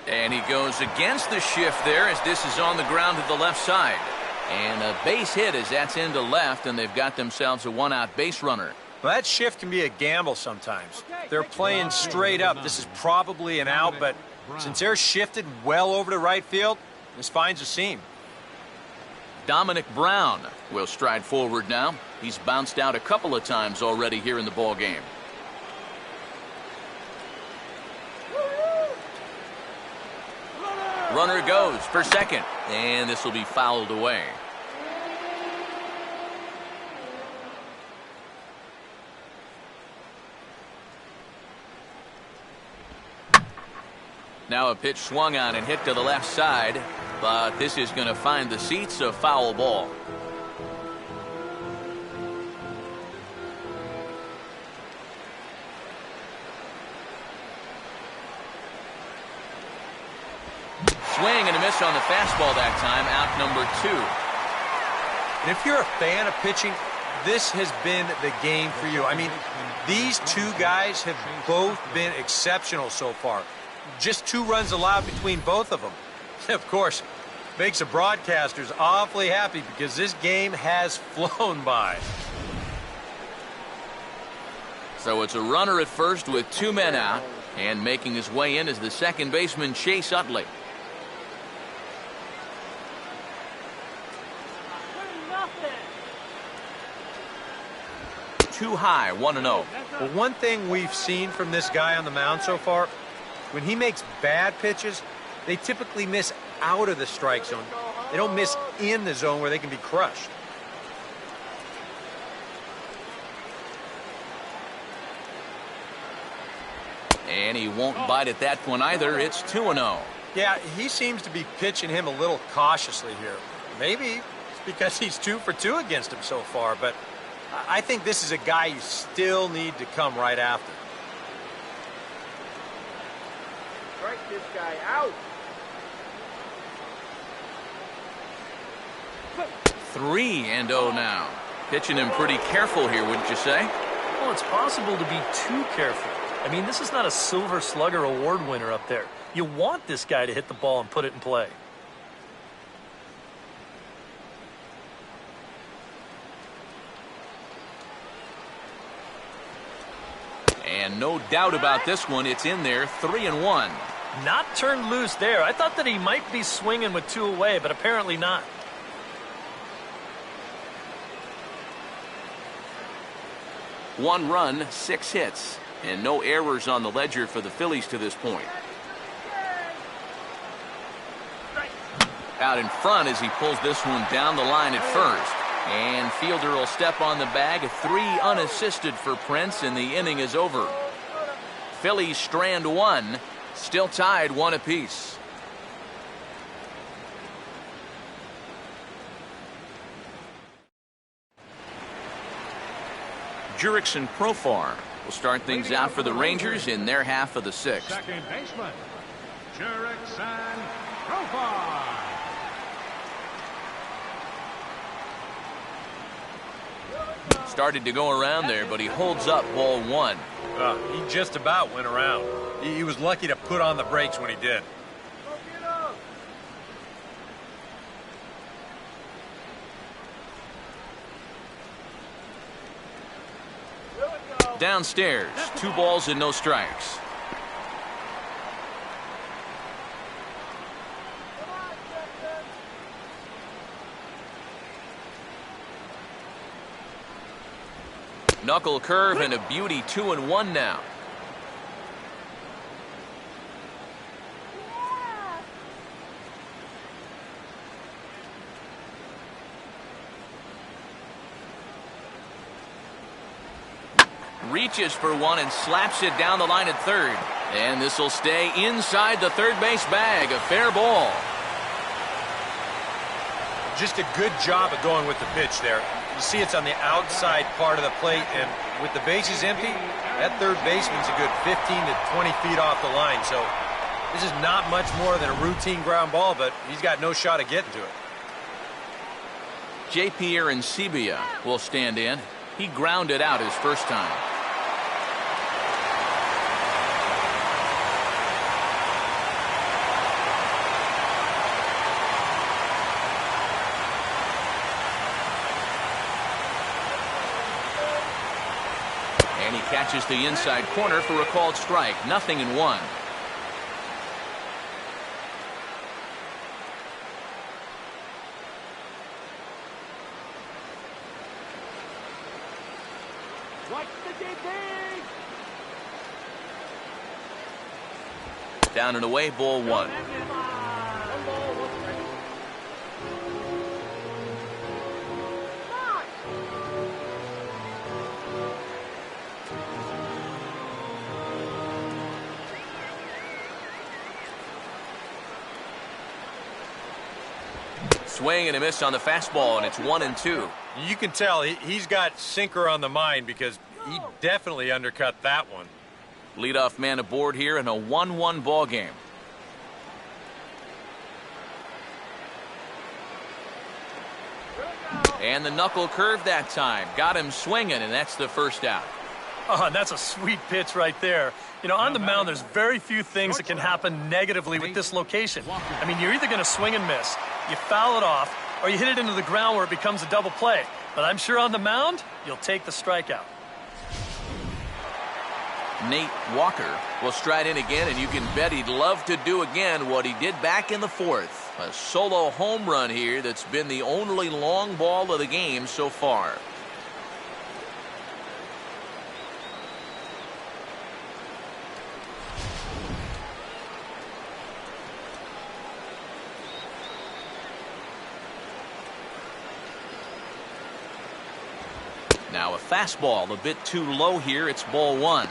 And he goes against the shift there as this is on the ground to the left side. And a base hit as that's into left, and they've got themselves a 1-out base runner. Well, that shift can be a gamble sometimes. They're playing straight up. This is probably an out, but since they're shifted well over to right field, this finds a seam. Dominic Brown will stride forward now. He's bounced out a couple of times already here in the ball game. Runner goes for second, and this will be fouled away. Now a pitch swung on and hit to the left side, but this is going to find the seats, a foul ball. Swing and a miss on the fastball that time, out number 2. And if you're a fan of pitching, this has been the game for you. I mean, these 2 guys have both been exceptional so far. Just 2 runs allowed between both of them. Of course, makes the broadcasters awfully happy because this game has flown by. So it's a runner at first with 2 men out, and making his way in is the second baseman Chase Utley. too high, 1-0. Well, one thing we've seen from this guy on the mound so far, when he makes bad pitches, they typically miss out of the strike zone. They don't miss in the zone where they can be crushed. And he won't bite at that one either. It's 2-0. Yeah, he seems to be pitching him a little cautiously here. Maybe it's because he's 2 for 2 against him so far, but I think this is a guy you still need to come right after. Strike this guy out. 3-0 now. Pitching him pretty careful here, wouldn't you say? Well, it's possible to be too careful. I mean, this is not a Silver Slugger award winner up there. You want this guy to hit the ball and put it in play. And no doubt about this one, it's in there, 3-1. Not turned loose there. I thought that he might be swinging with 2 away, but apparently not. One run, 6 hits, and no errors on the ledger for the Phillies to this point. Out in front as he pulls this one down the line at first. And fielder will step on the bag. 3 unassisted for Prince, and the inning is over. Phillies strand 1, still tied 1 apiece. Jurickson Profar will start things out for the Rangers in their half of the 6th. Second baseman, Jurickson Profar. Started to go around there, but he holds up ball 1. He just about went around. He was lucky to put on the brakes when he did. Downstairs, 2 balls and no strikes. Knuckle curve and a beauty, 2-1 now. Reaches for one and slaps it down the line at third. And this will stay inside the third base bag. A fair ball. Just a good job of going with the pitch there. You see it's on the outside part of the plate, and with the bases empty, that third baseman's a good 15 to 20 feet off the line. So this is not much more than a routine ground ball, but he's got no shot of getting to it. J.P. Arancibia will stand in. He grounded out his first time. And he catches the inside corner for a called strike. 0-1. Down and away, ball 1. Swing and a miss on the fastball, and it's 1-2. You can tell he's got sinker on the mind because he definitely undercut that one. Leadoff man aboard here in a 1-1 ball game. And the knuckle curve that time. Got him swinging, and that's the first out. Oh, and that's a sweet pitch right there. You know, on the mound, there's very few things that can happen negatively with this location. I mean, you're either going to swing and miss, you foul it off, or you hit it into the ground where it becomes a double play. But I'm sure on the mound, you'll take the strikeout. Nate Walker will stride in again, and you can bet he'd love to do again what he did back in the 4th. A solo home run here that's been the only long ball of the game so far. Now a fastball a bit too low here. It's ball one.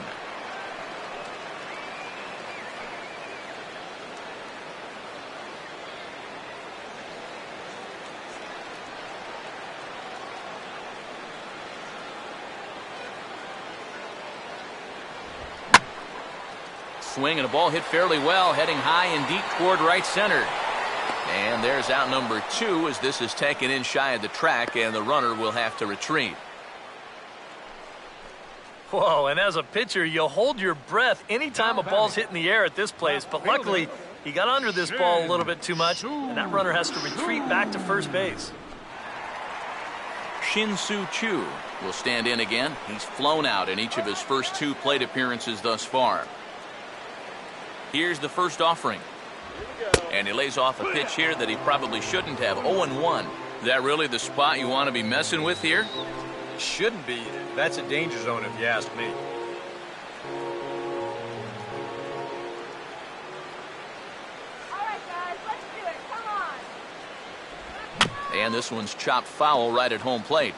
Swing and a ball hit fairly well, heading high and deep toward right center. And there's out number two as this is taken in shy of the track, and the runner will have to retreat. Whoa, and as a pitcher, you hold your breath anytime a ball's hit in the air at this place, but luckily he got under this ball a little bit too much, and that runner has to retreat back to first base. Shin-Soo Choo will stand in again. He's flown out in each of his first two plate appearances thus far. Here's the first offering. And he lays off a pitch here that he probably shouldn't have. 0-1. Is that really the spot you want to be messing with here? Shouldn't be. That's a danger zone if you ask me. All right, guys, let's do it. Come on. And this one's chopped foul right at home plate.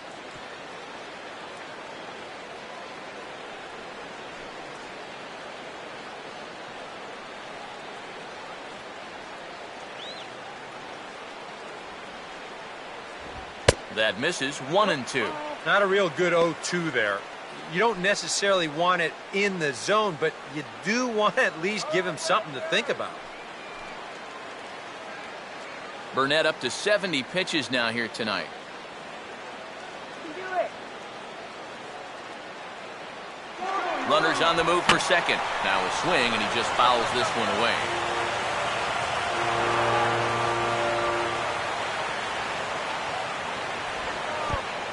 That misses. 1-2. Not a real good 0-2 there. You don't necessarily want it in the zone, but you do want to at least give him something to think about. Burnett up to 70 pitches now here tonight. You can do it. Runners on the move for second. Now a swing, and he just fouls this one away.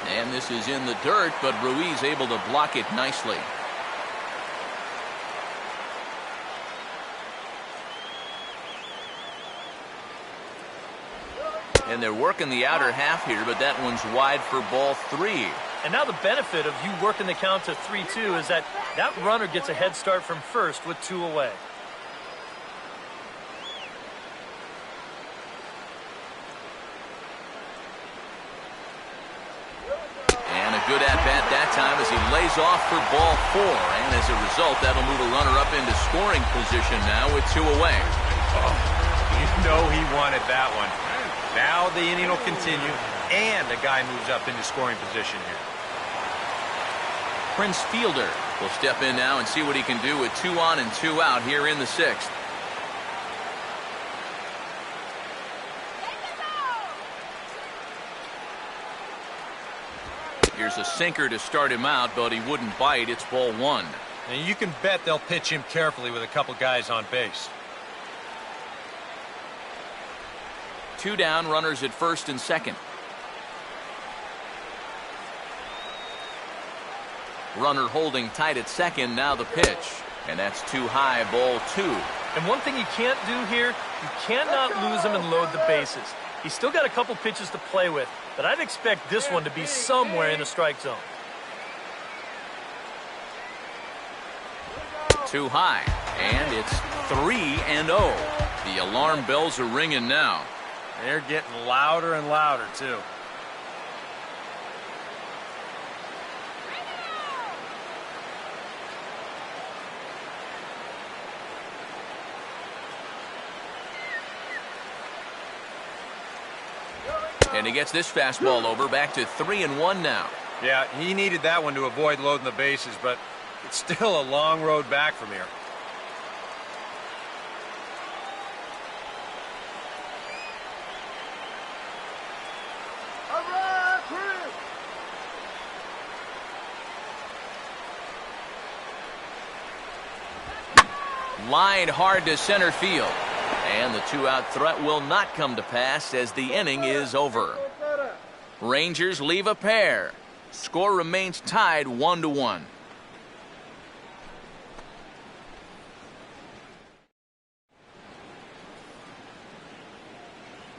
And this is in the dirt, but Ruiz able to block it nicely. And they're working the outer half here, but that one's wide for ball three. And now the benefit of you working the count to 3-2 is that runner gets a head start from first with two away. Good at-bat that time as he lays off for ball four. And as a result, that'll move a runner up into scoring position now with two away. Oh, you know he wanted that one. Now the inning will continue, and the guy moves up into scoring position here. Prince Fielder will step in now and see what he can do with 2 on and 2 out here in the sixth. Here's a sinker to start him out, but he wouldn't bite. It's ball one. And you can bet they'll pitch him carefully with a couple guys on base. 2 down, runners at first and second. Runner holding tight at second, now the pitch. And that's too high, ball two. And one thing you can't do here, you cannot lose him and load the bases. He's still got a couple pitches to play with, but I'd expect this one to be somewhere in the strike zone. Too high, and it's 3-0. The alarm bells are ringing now. They're getting louder and louder, too. And he gets this fastball over, back to 3-1 now. Yeah, he needed that one to avoid loading the bases, but it's still a long road back from here. Line hard to center field. And the 2-out threat will not come to pass as the inning is over. Rangers leave a pair. Score remains tied 1-1.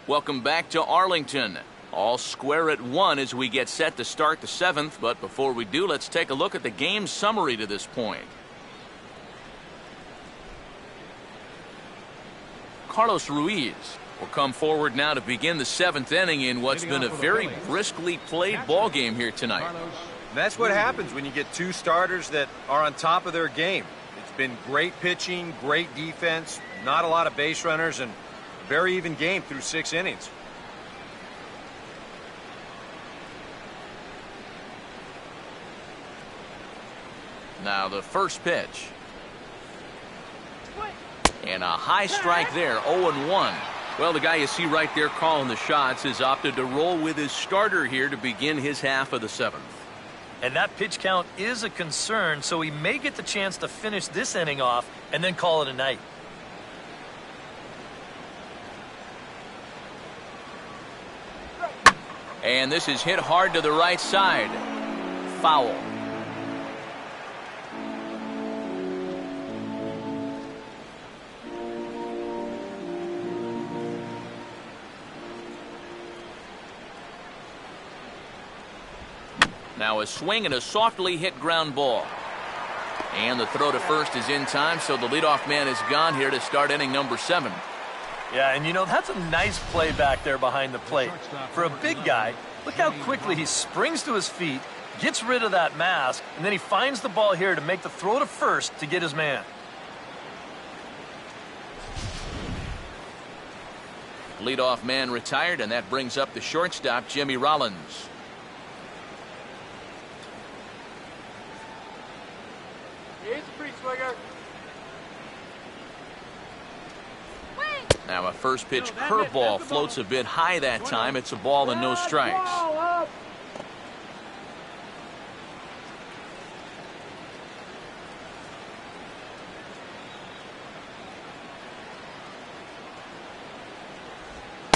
Welcome back to Arlington. All square at 1 as we get set to start the 7th. But before we do, let's take a look at the game summary to this point. Carlos Ruiz will come forward now to begin the 7th inning in what's been a very briskly played ball game here tonight. And that's what happens when you get two starters that are on top of their game. It's been great pitching, great defense, not a lot of base runners, and very even game through 6 innings. Now the first pitch. And a high strike there, 0-1. Well, the guy you see right there calling the shots has opted to roll with his starter here to begin his half of the 7th. And that pitch count is a concern, so he may get the chance to finish this inning off and then call it a night. And this is hit hard to the right side. Foul. Now a swing and a softly hit ground ball. And the throw to first is in time, so the leadoff man is gone here to start inning number 7. Yeah, and you know, that's a nice play back there behind the plate. For a big guy, look how quickly he springs to his feet, gets rid of that mask, and then he finds the ball here to make the throw to first to get his man. Leadoff man retired, and that brings up the shortstop, Jimmy Rollins. He's a free swinger. Now a first pitch curveball floats a bit high that time. It's a ball and no strikes.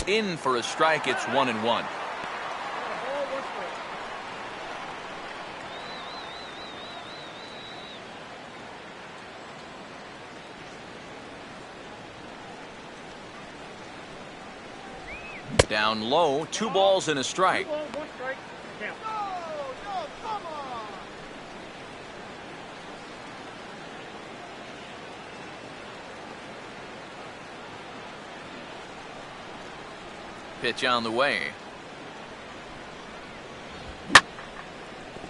In for a strike. It's 1-1. Down low, 2 balls and a strike. Pitch on the way.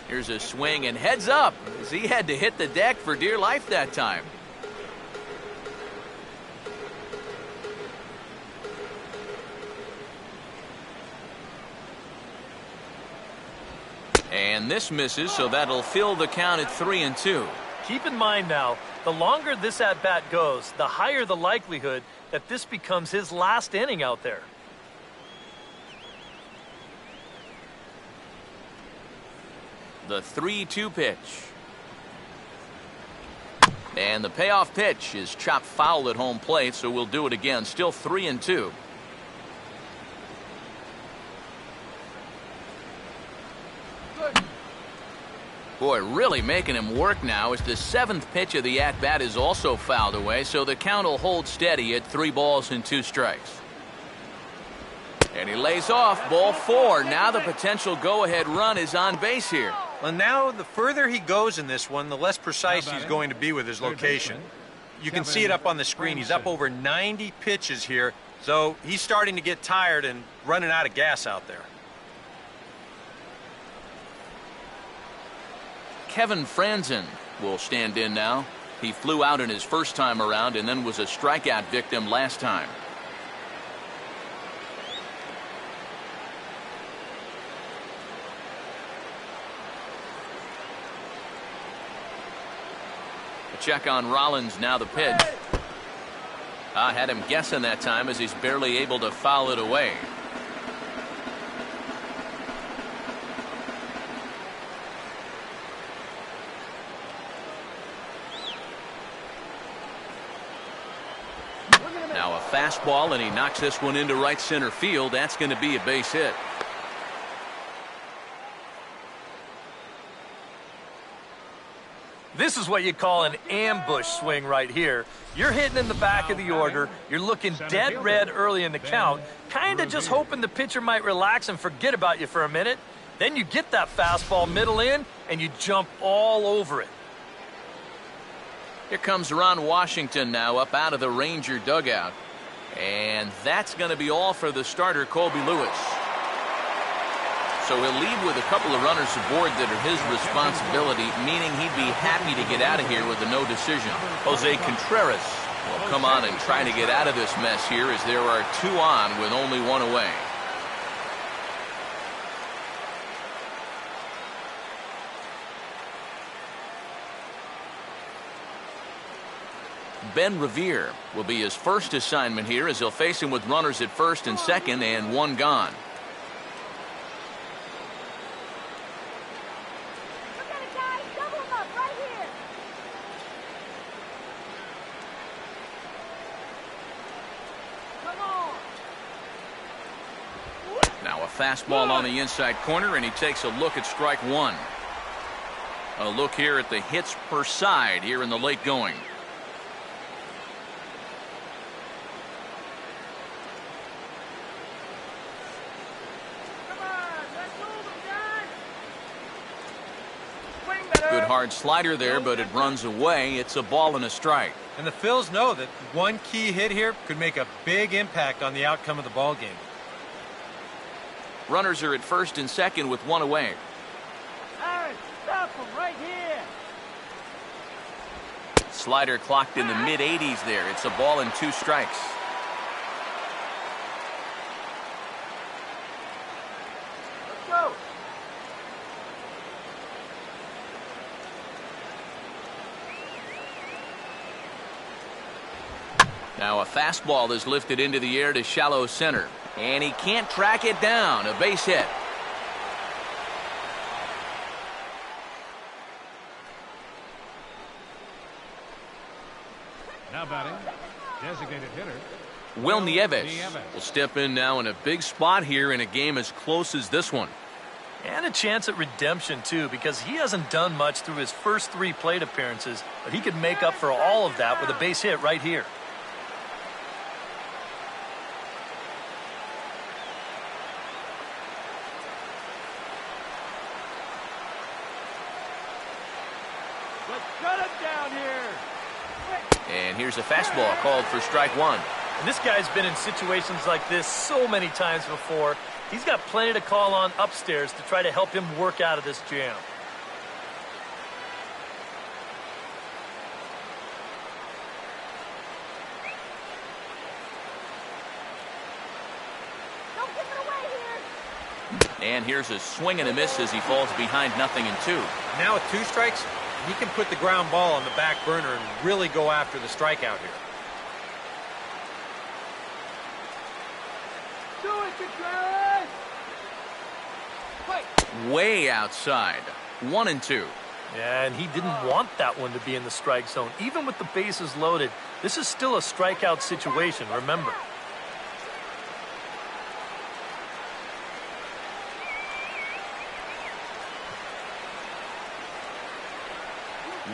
Here's a swing and heads up as he had to hit the deck for dear life that time. And this misses, so that'll fill the count at 3-2. Keep in mind now, the longer this at-bat goes, the higher the likelihood that this becomes his last inning out there. The 3-2 pitch. And the payoff pitch is chopped foul at home plate, so we'll do it again. Still 3-2. Boy, really making him work now as the 7th pitch of the at-bat is also fouled away, so the count will hold steady at 3 balls and 2 strikes. And he lays off, ball 4. Now the potential go-ahead run is on base here. Well, now the further he goes in this one, the less precise he's going to be with his location. You can see it up on the screen. He's up over 90 pitches here, so he's starting to get tired and running out of gas out there. Kevin Franzen will stand in now. He flew out in his first time around and then was a strikeout victim last time. A check on Rollins, now the pitch. I had him guessing that time as he's barely able to foul it away. Now a fastball, and he knocks this one into right center field. That's going to be a base hit. This is what you call an ambush swing right here. You're hitting in the back of the order. You're looking dead red early in the count, kind of just hoping the pitcher might relax and forget about you for a minute. Then you get that fastball middle in, and you jump all over it. Here comes Ron Washington now up out of the Ranger dugout. And that's going to be all for the starter, Colby Lewis. So he'll lead with a couple of runners aboard that are his responsibility, meaning he'd be happy to get out of here with a no decision. Jose Contreras will come on and try to get out of this mess here as there are 2 on with only 1 away. Ben Revere will be his first assignment here as he'll face him with runners at first and second and 1 gone. Look at it, guys. Double him up right here. Come on. Now a fastball on the inside corner, and he takes a look at strike 1. A look here at the hits per side here in the late going. Good hard slider there, but it runs away. It's a ball and a strike. And the Phils know that one key hit here could make a big impact on the outcome of the ball game. Runners are at first and second with 1 away. Aaron, stop him right here. Slider clocked in the mid-80s there. It's a ball and 2 strikes. Let's go. Now a fastball is lifted into the air to shallow center, and he can't track it down. A base hit. Now batting, designated hitter. Will Nieves will step in now in a big spot here in a game as close as this one. and a chance at redemption too, because he hasn't done much through his first 3 plate appearances, but he could make up for all of that with a base hit right here. Let's shut him down here. And here's a fastball called for strike 1. And this guy's been in situations like this so many times before. He's got plenty to call on upstairs to try to help him work out of this jam. Don't give it away here. And here's a swing and a miss as he falls behind 0-2. Now with 2 strikes, he can put the ground ball on the back burner and really go after the strikeout here. Do it, Contreras. Wait. Way outside. 1-2. Yeah, and he didn't want that one to be in the strike zone. Even with the bases loaded, this is still a strikeout situation, remember.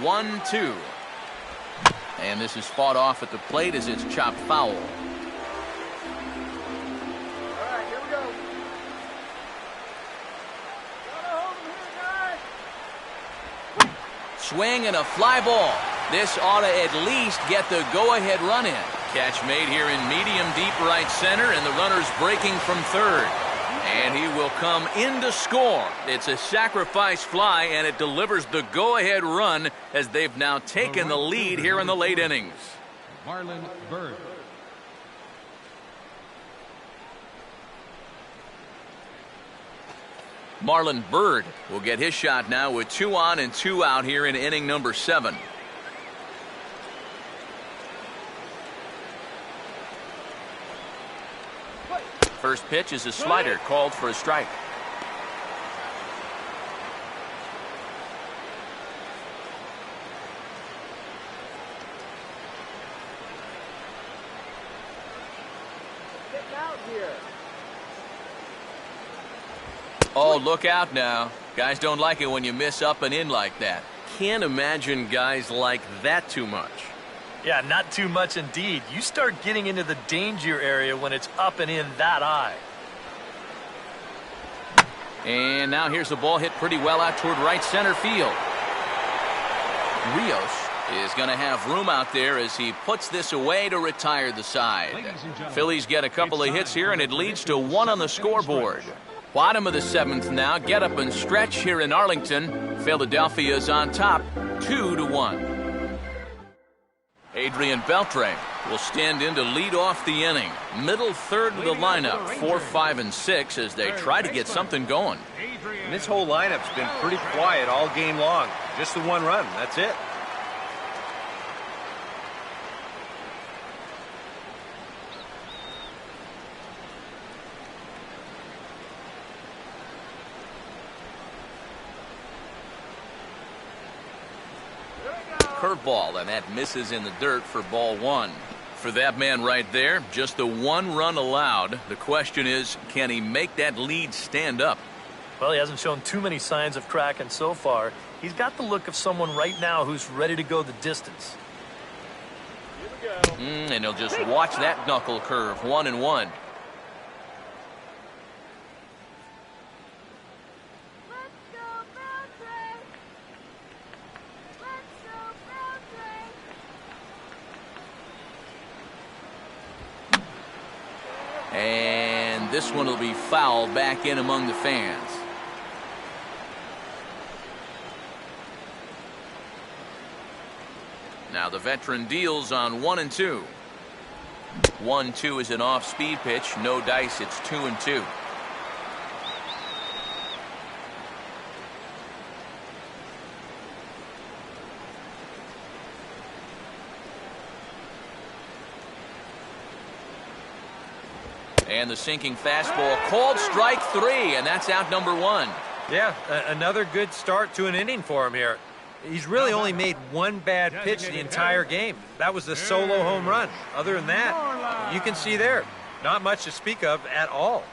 One, 2. And this is fought off at the plate as it's chopped foul. All right, here we go. Gotta hold him here, guys. Swing and a fly ball. This ought to at least get the go-ahead run in. Catch made here in medium deep right center, and the runner's breaking from third. And he will come in to score. It's a sacrifice fly, and it delivers the go-ahead run as they've now taken the lead here in the late innings. Marlon Byrd. Marlon Byrd will get his shot now with 2 on and 2 out here in inning number 7. First pitch is a slider called for a strike. Getting out here. Oh, look out now. Guys don't like it when you miss up and in like that. Can't imagine guys like that too much. Yeah, not too much indeed. You start getting into the danger area when it's up and in that high. And now here's a ball hit pretty well out toward right center field. Rios is going to have room out there as he puts this away to retire the side. Phillies get a couple of hits here, and it leads to 1 on the scoreboard. Bottom of the 7th now. Get up and stretch here in Arlington. Philadelphia's on top, 2-1. Adrian Beltre will stand in to lead off the inning. Middle third of the lineup, 4, 5, and 6 as they try to get something going. And this whole lineup's been pretty quiet all game long. Just the one run, that's it. Curveball, and that misses in the dirt for ball 1. For that man right there, just the 1 run allowed. The question is, can he make that lead stand up? Well, he hasn't shown too many signs of cracking so far. He's got the look of someone right now who's ready to go the distance. Here we go. And he'll just watch that knuckle curve, 1-1. Let's go, Beltray! Let's go, Beltray! And this one will be fouled back in among the fans. Now the veteran deals on 1-2. 1-2 is an off-speed pitch. No dice. It's 2-2. And the sinking fastball called strike 3, and that's out number 1. Yeah, another good start to an inning for him here. He's really only made one bad pitch the entire game. That was the solo home run. Other than that, you can see there, not much to speak of at all.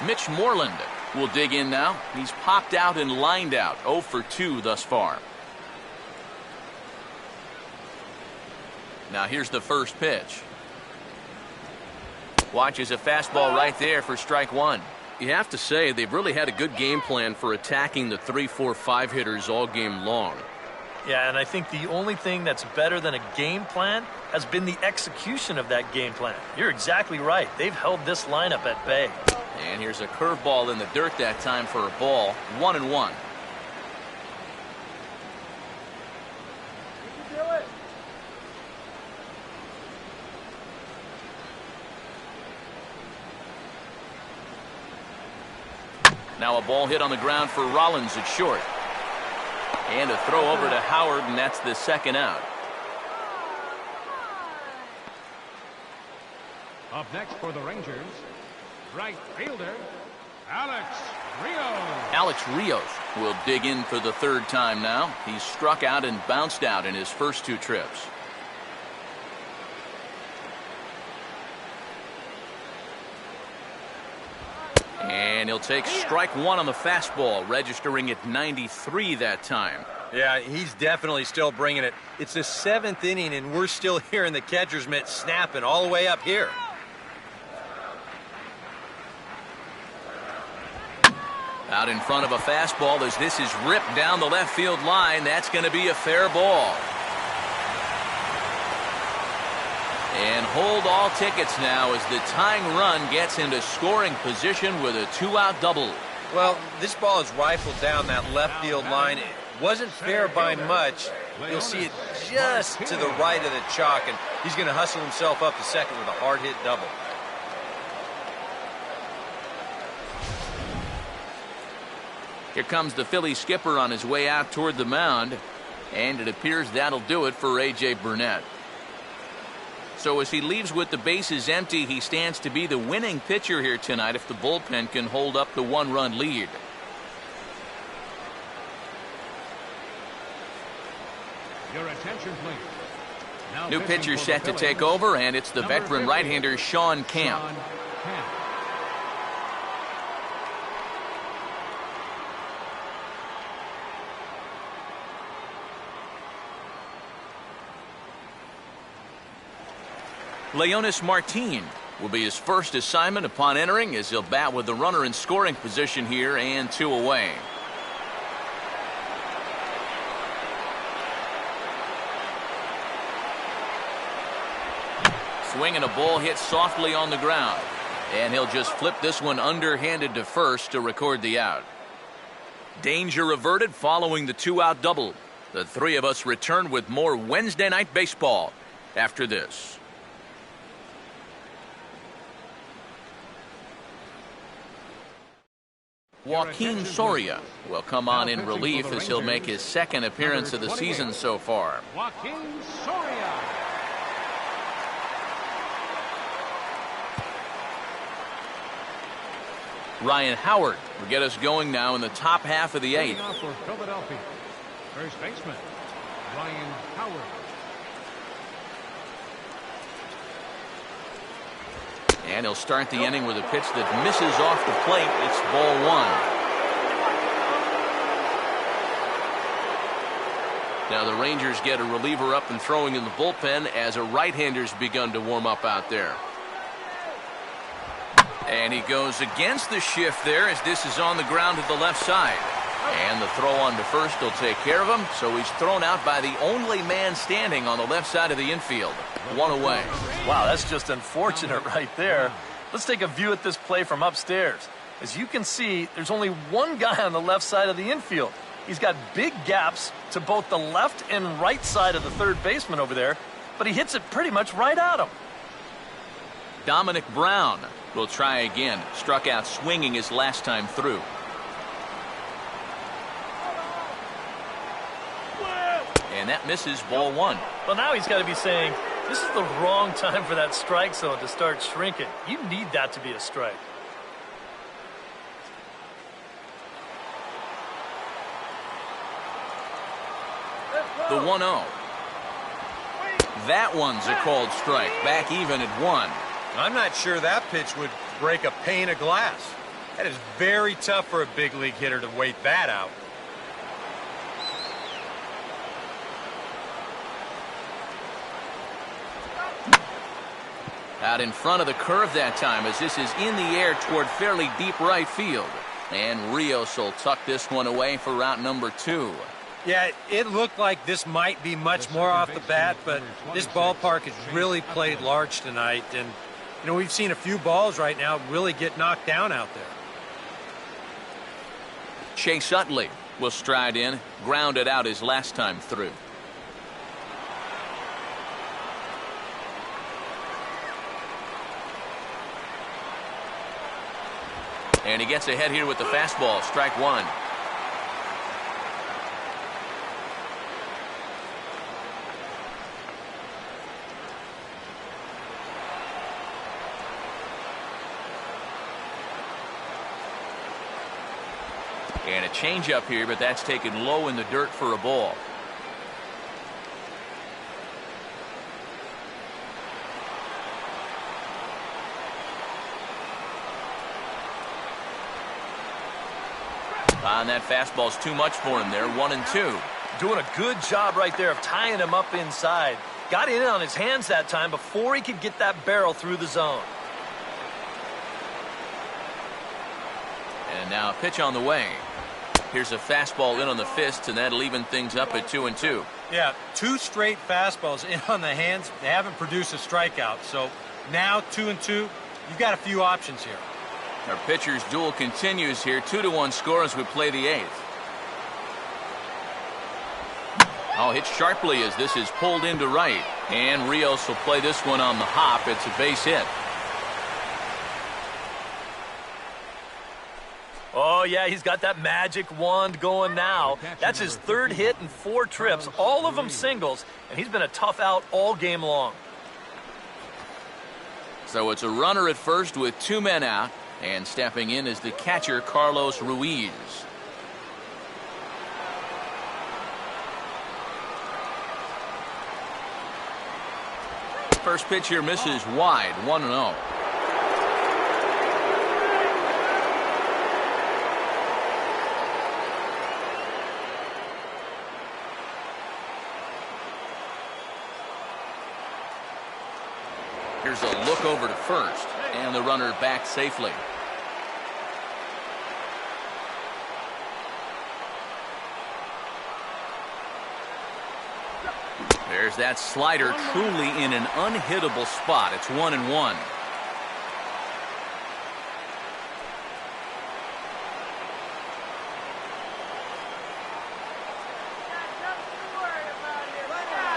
Mitch Moreland will dig in now. He's popped out and lined out, 0 for 2 thus far. Now here's the first pitch. Watches a fastball right there for strike 1. You have to say they've really had a good game plan for attacking the 3, 4, 5 hitters all game long. Yeah, and I think the only thing that's better than a game plan has been the execution of that game plan. You're exactly right. They've held this lineup at bay. And here's a curveball in the dirt that time for a ball, 1-1. You can do it. Now a ball hit on the ground for Rollins at short. And a throw over to Howard, and that's the second out. Up next for the Rangers, right fielder, Alex Rios. Alex Rios will dig in for the third time now. He's struck out and bounced out in his first 2 trips. And he'll take strike 1 on the fastball, registering at 93 that time. Yeah, he's definitely still bringing it. It's the 7th inning, and we're still hearing the catcher's mitt snapping all the way up here. Out in front of a fastball as this is ripped down the left field line. That's going to be a fair ball. And hold all tickets now as the tying run gets into scoring position with a 2-out double. Well, this ball is rifled down that left field line. It wasn't fair by much. You'll see it just to the right of the chalk, and he's going to hustle himself up to second with a hard-hit double. Here comes the Phillies skipper on his way out toward the mound, and it appears that'll do it for A.J. Burnett. So as he leaves with the bases empty, he stands to be the winning pitcher here tonight if the bullpen can hold up the 1-run lead. Your attention, please. Now New pitching pitcher for set the to take Phillies, over, and it's the number veteran 50, right-hander Sean Camp. Sean Camp. Leonis Martin will be his first assignment upon entering as he'll bat with the runner in scoring position here and 2 away. Swing and a ball hit softly on the ground. And he'll just flip this one underhanded to first to record the out. Danger averted following the 2-out double. The three of us return with more Wednesday Night Baseball after this. Joaquin Soria will come on in relief as he'll make his second appearance of the season so far. Joaquin Soria. Ryan Howard will get us going now in the top half of the eighth. Now for Philadelphia, first baseman Ryan Howard. And he'll start the inning with a pitch that misses off the plate. It's ball one. Now the Rangers get a reliever up and throwing in the bullpen as a right-hander's begun to warm up out there. And he goes against the shift there as this is on the ground to the left side. And the throw on to first will take care of him, so he's thrown out by the only man standing on the left side of the infield. One away. Wow, that's just unfortunate right there. Let's take a view at this play from upstairs. As you can see, there's only one guy on the left side of the infield. He's got big gaps to both the left and right side of the third baseman over there, but he hits it pretty much right at him. Dominic Brown will try again. Struck out swinging his last time through. And that misses ball one. Well, now he's got to be saying, this is the wrong time for that strike zone to start shrinking. You need that to be a strike. The 1-0. That one's a called strike. Back even at one. I'm not sure that pitch would break a pane of glass. That is very tough for a big league hitter to wait that out. Out in front of the curve that time as this is in the air toward fairly deep right field. And Rios will tuck this one away for route number 2. Yeah, it looked like this might be much more off the bat, but this ballpark has really played large tonight. And, you know, we've seen a few balls right now really get knocked down out there. Chase Utley will stride in, grounded out his last time through. And he gets ahead here with the fastball. Strike one. And a changeup here, but that's taken low in the dirt for a ball. And that fastball's too much for him there. 1-2. Doing a good job right there of tying him up inside. Got in on his hands that time before he could get that barrel through the zone. And now a pitch on the way. Here's a fastball in on the fists, and that'll even things up at 2-2. Yeah, 2 straight fastballs in on the hands. They haven't produced a strikeout. So now 2-2, you've got a few options here. Our pitcher's duel continues here. 2-1 score as we play the 8th. Oh, hit sharply as this is pulled into right. And Rios will play this one on the hop. It's a base hit. Oh, yeah, he's got that magic wand going now. That's his 3rd hit in 4 trips, all of them singles, and he's been a tough out all game long. So it's a runner at first with 2 men out, and stepping in is the catcher, Carlos Ruiz. First pitch here misses wide, 1-0. Here's a look over to first, and the runner back safely. There's that slider truly in an unhittable spot. It's 1-1.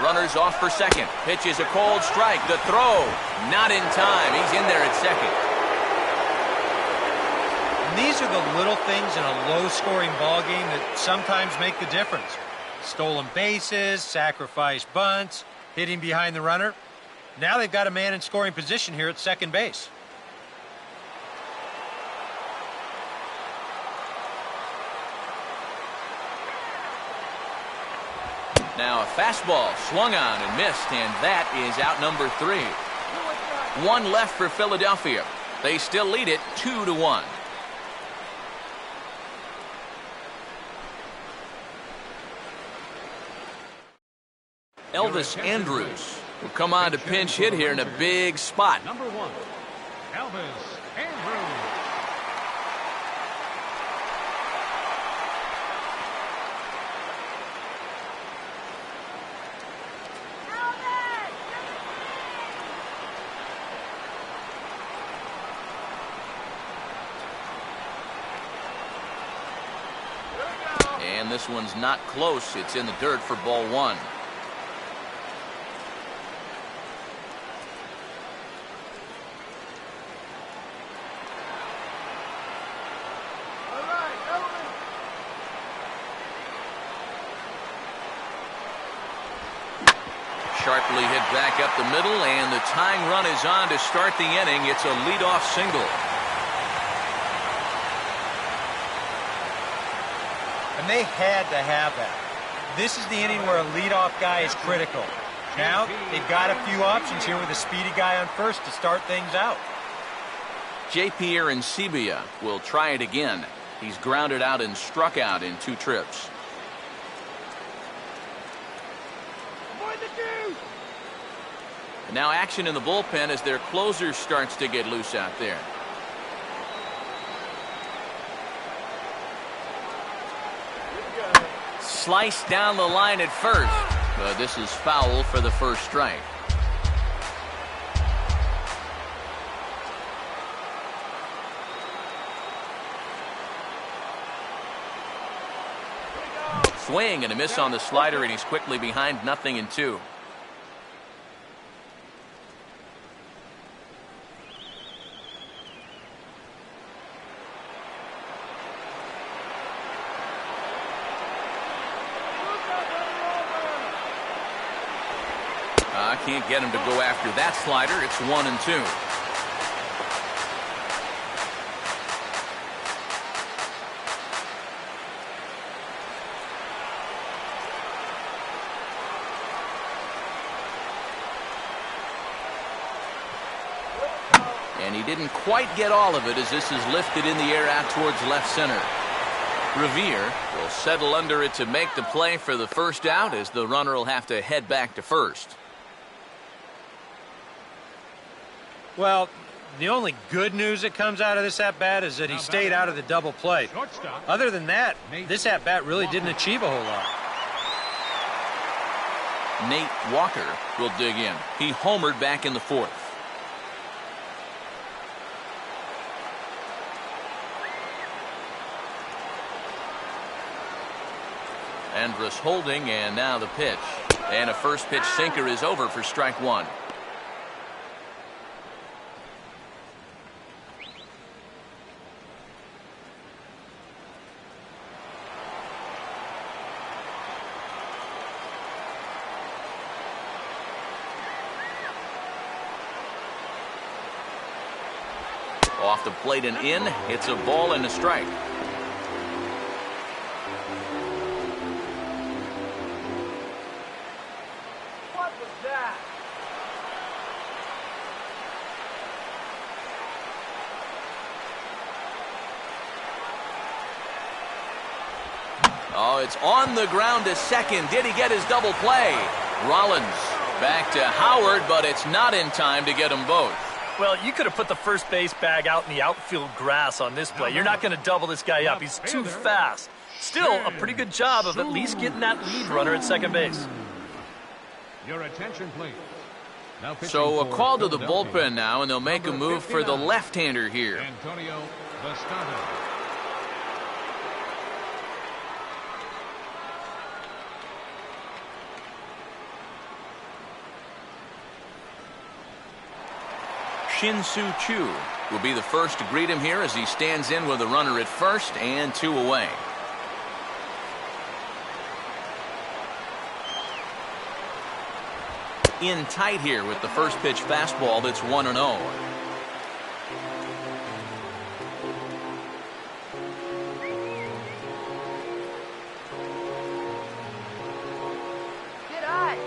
Runners off for second. Pitch is a cold strike. The throw, not in time. He's in there at second. And these are the little things in a low-scoring ball game that sometimes make the difference. Stolen bases, sacrificed bunts, hitting behind the runner. Now they've got a man in scoring position here at second base. Now a fastball swung on and missed, and that is out number 3. One left for Philadelphia. They still lead it 2-1. Elvis Andrus will come on to pinch hit here in a big spot. Number 1, Elvis Andrus. And this one's not close. It's in the dirt for ball 1. Sharply hit back up the middle, and the tying run is on to start the inning. It's a leadoff single. And they had to have that. This is the inning where a leadoff guy is critical. Now they've got a few options here with a speedy guy on first to start things out. J.P. Arancibia will try it again. He's grounded out and struck out in 2 trips. And now action in the bullpen as their closer starts to get loose out there. Sliced down the line at first, but this is foul for the first strike. Swing and a miss on the slider, and he's quickly behind 0-2. Can't get him to go after that slider. It's 1-2. And he didn't quite get all of it as this is lifted in the air out towards left center. Revere will settle under it to make the play for the first out as the runner will have to head back to first. Well, the only good news that comes out of this at-bat is that he stayed out of the double play. Other than that, this at-bat really didn't achieve a whole lot. Nate Walker will dig in. He homered back in the 4th. Andrus holding, and now the pitch. And a first pitch sinker is over for strike 1. Off the plate and in. It's a ball and a strike. What was that? Oh, it's on the ground to second. Did he get his double play? Rollins back to Howard, but it's not in time to get them both. Well, you could have put the first base bag out in the outfield grass on this play. You're not going to double this guy up. He's too fast. Still, a pretty good job of at least getting that lead runner at second base. Your attention, please. So a call to the bullpen now, and they'll make a move for the left-hander here. Antonio Bastardo. Shin-Soo Choo will be the first to greet him here as he stands in with a runner at first and 2 away. In tight here with the first pitch fastball that's 1-0. Good eye.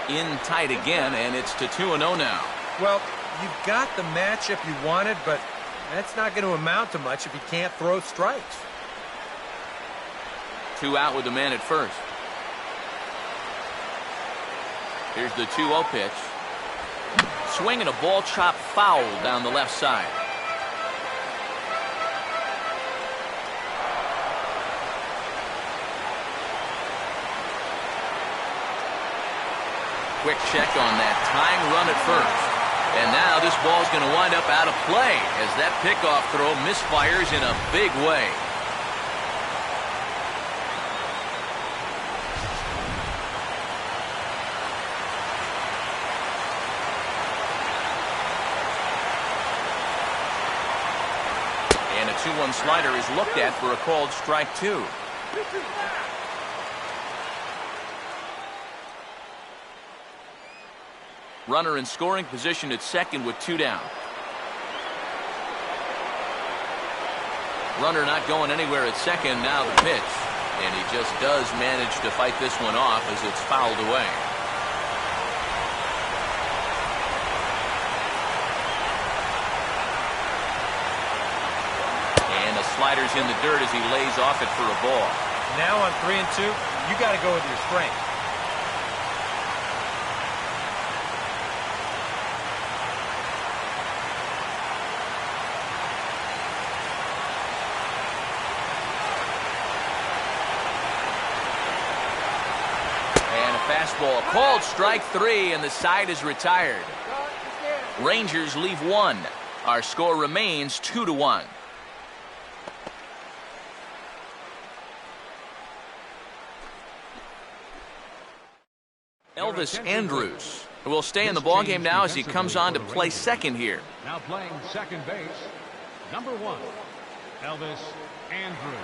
In tight again, and it's to 2-0 now. Well, you've got the matchup you wanted, but that's not going to amount to much if you can't throw strikes. 2 out with the man at first. Here's the 2-0 pitch. Swing and a ball chopped foul down the left side. Quick check on that tying run at first. And now this ball's going to wind up out of play as that pickoff throw misfires in a big way. And a 2-1 slider is looked at for a called strike 2. Runner in scoring position at second with 2 down. Runner not going anywhere at second. Now the pitch. And he just does manage to fight this one off as it's fouled away. And the slider's in the dirt as he lays off it for a ball. Now on 3-2, you got to go with your strength. Fastball called strike 3, and the side is retired. Rangers leave 1. Our score remains 2-1. Elvis Andrus will stay in the ballgame now as he comes on to play second here. Now playing second base, number 1, Elvis Andrus.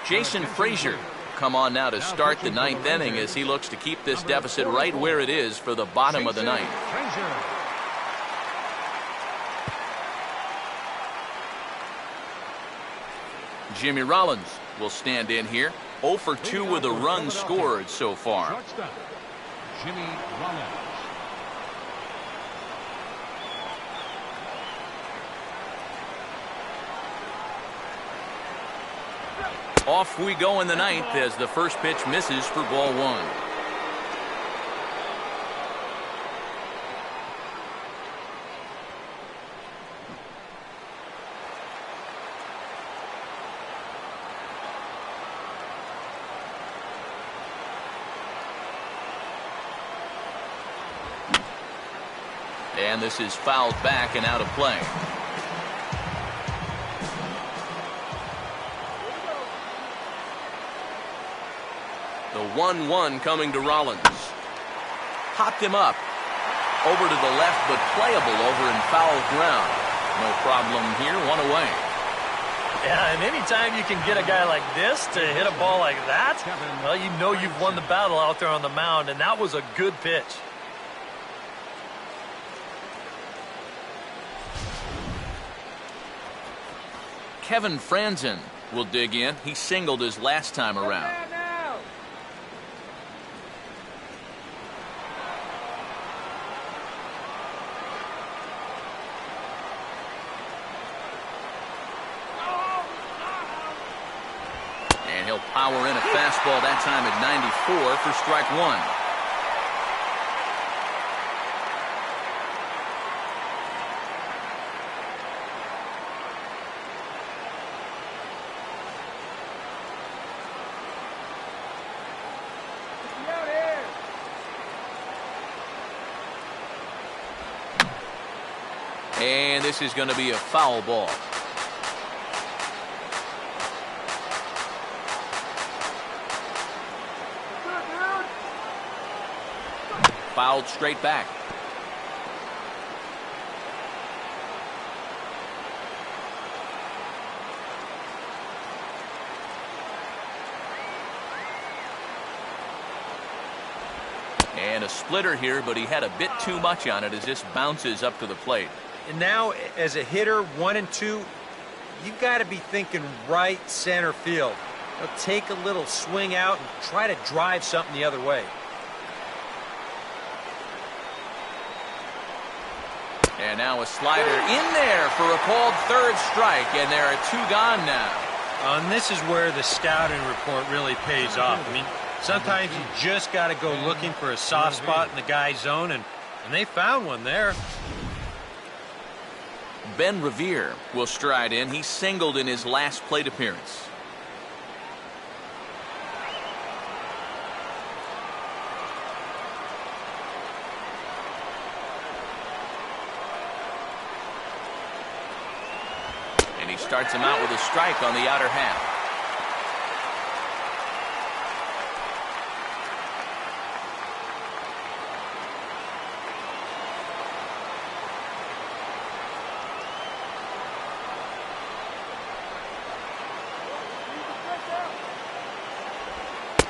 Jason Frazier come on now to start the 9th inning as he looks to keep this deficit right where it is for the bottom of the 9th. Jimmy Rollins will stand in here. 0 for 2 with a run scored so far. Jimmy Rollins. Off we go in the 9th as the first pitch misses for ball 1. And this is fouled back and out of play. The 1-1 coming to Rollins. Hopped him up. Over to the left, but playable over in foul ground. No problem here, 1 away. Yeah, and anytime you can get a guy like this to hit a ball like that, well, you know you've won the battle out there on the mound, and that was a good pitch. Kevin Franzen will dig in. He singled his last time around. And he'll power in a fastball that time at 94 for strike 1. And this is going to be a foul ball. fouled straight back. And a splitter here, but he had a bit too much on it as this bounces up to the plate. And now, as a hitter, 1 and 2, you've got to be thinking right center field. Take a little swing out and try to drive something the other way. And now a slider in there for a called third strike, and there are 2 gone now. And this is where the scouting report really pays off. I mean, sometimes you just got to go looking for a soft spot in the guy's zone, and they found one there. Ben Revere will stride in. He singled in his last plate appearance. And he starts him out with a strike on the outer half.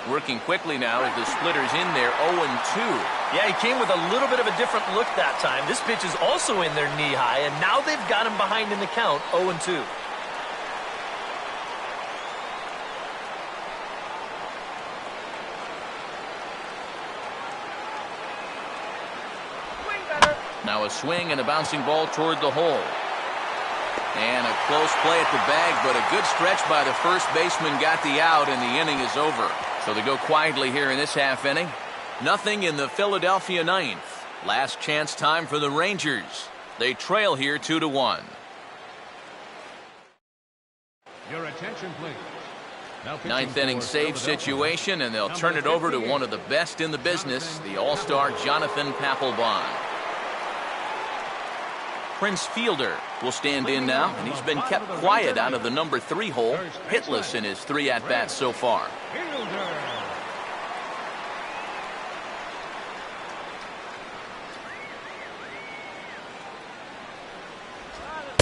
Working quickly now as the splitter's in there, 0-2. Yeah, he came with a little bit of a different look that time. This pitch is also in there knee high, and now they've got him behind in the count, 0-2. Now a swing and a bouncing ball toward the hole. And a close play at the bag, but a good stretch by the first baseman got the out, and the inning is over. So they go quietly here in this half inning. Nothing in the Philadelphia ninth. Last chance time for the Rangers. They trail here 2-1. Your attention, please. Now pitching Ninth inning for save Philadelphia, situation, and they'll number turn it over to 58, one of the best in the business, the all-star Jonathan Papelbon. Prince Fielder will stand in now, and he's been kept quiet out of the number 3 hole, hitless in his 3 at-bats so far. Fielder.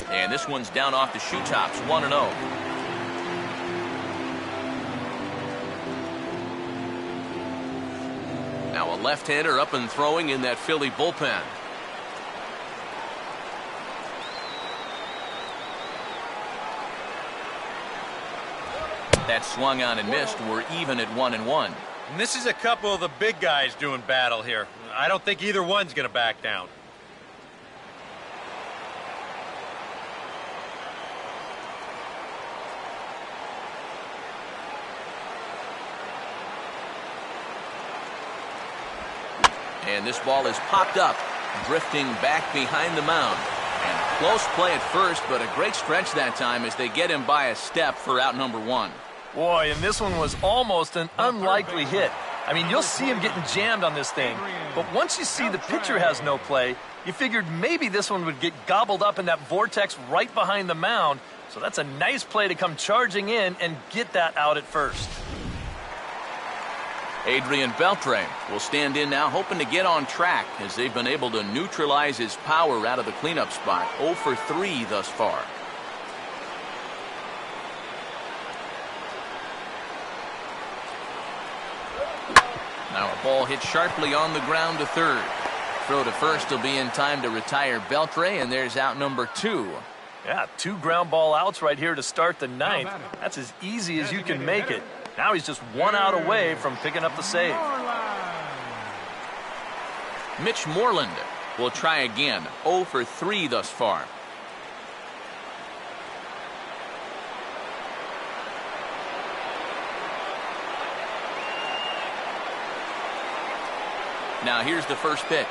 And this one's down off the shoe tops, 1-0. Now a left-hander up and throwing in that Philly bullpen. That swung on and missed. We're even at 1-1. And this is a couple of the big guys doing battle here. I don't think either one's going to back down. And this ball is popped up, drifting back behind the mound. And close play at first, but a great stretch that time as they get him by a step for out number 1. Boy, and this one was almost an unlikely hit. I mean, you'll see him getting jammed on this thing. But once you see the pitcher has no play, you figured maybe this one would get gobbled up in that vortex right behind the mound. So that's a nice play to come charging in and get that out at first. Adrian Beltre will stand in now, hoping to get on track as they've been able to neutralize his power out of the cleanup spot. 0 for 3 thus far. Now a ball hit sharply on the ground to third. Throw to first will be in time to retire Beltre, and there's out number 2. Yeah, 2 ground ball outs right here to start the ninth. That's as easy as you can make it. Now he's just 1 out away from picking up the save. Mitch Moreland will try again. 0 for 3 thus far. Now here's the first pitch.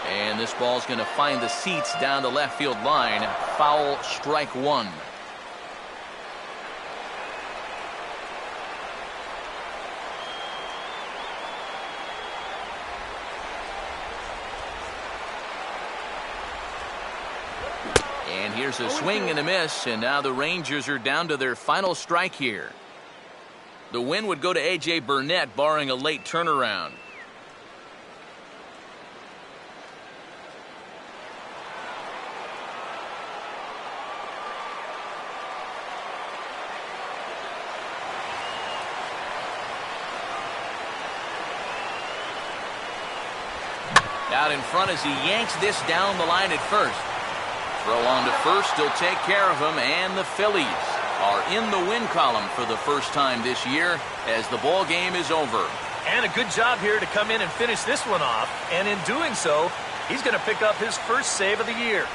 And this ball's going to find the seats down the left field line. Foul, strike 1. And here's a swing and a miss, and now the Rangers are down to their final strike here. The win would go to A.J. Burnett, barring a late turnaround. Out in front as he yanks this down the line at first. Throw on to first, he'll take care of him, and the Phillies are in the win column for the first time this year as the ball game is over. And a good job here to come in and finish this one off. And in doing so, he's going to pick up his first save of the year.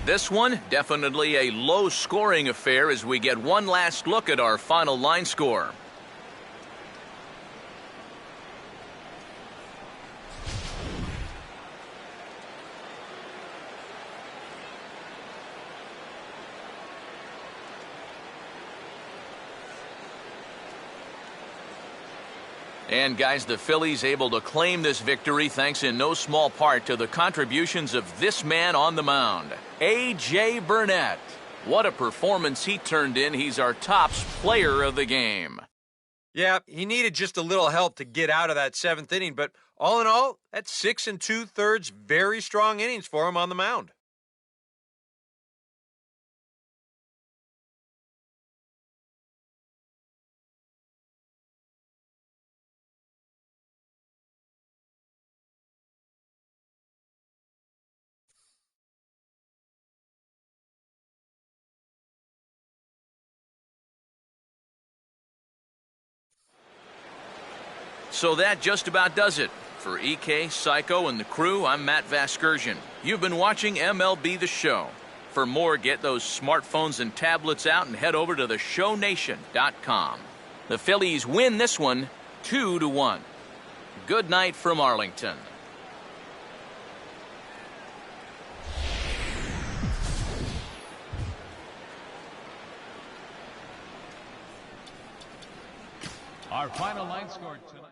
This one, definitely a low-scoring affair as we get one last look at our final line score. And guys, the Phillies able to claim this victory thanks in no small part to the contributions of this man on the mound, A.J. Burnett. What a performance he turned in. He's our tops player of the game. Yeah, he needed just a little help to get out of that 7th inning, but all in all, that's 6 2/3 very strong innings for him on the mound. So that just about does it. For EK, Psycho, and the crew, I'm Matt Vasgersian. You've been watching MLB The Show. For more, get those smartphones and tablets out and head over to theshownation.com. The Phillies win this one 2-1. Good night from Arlington. Our final line score tonight.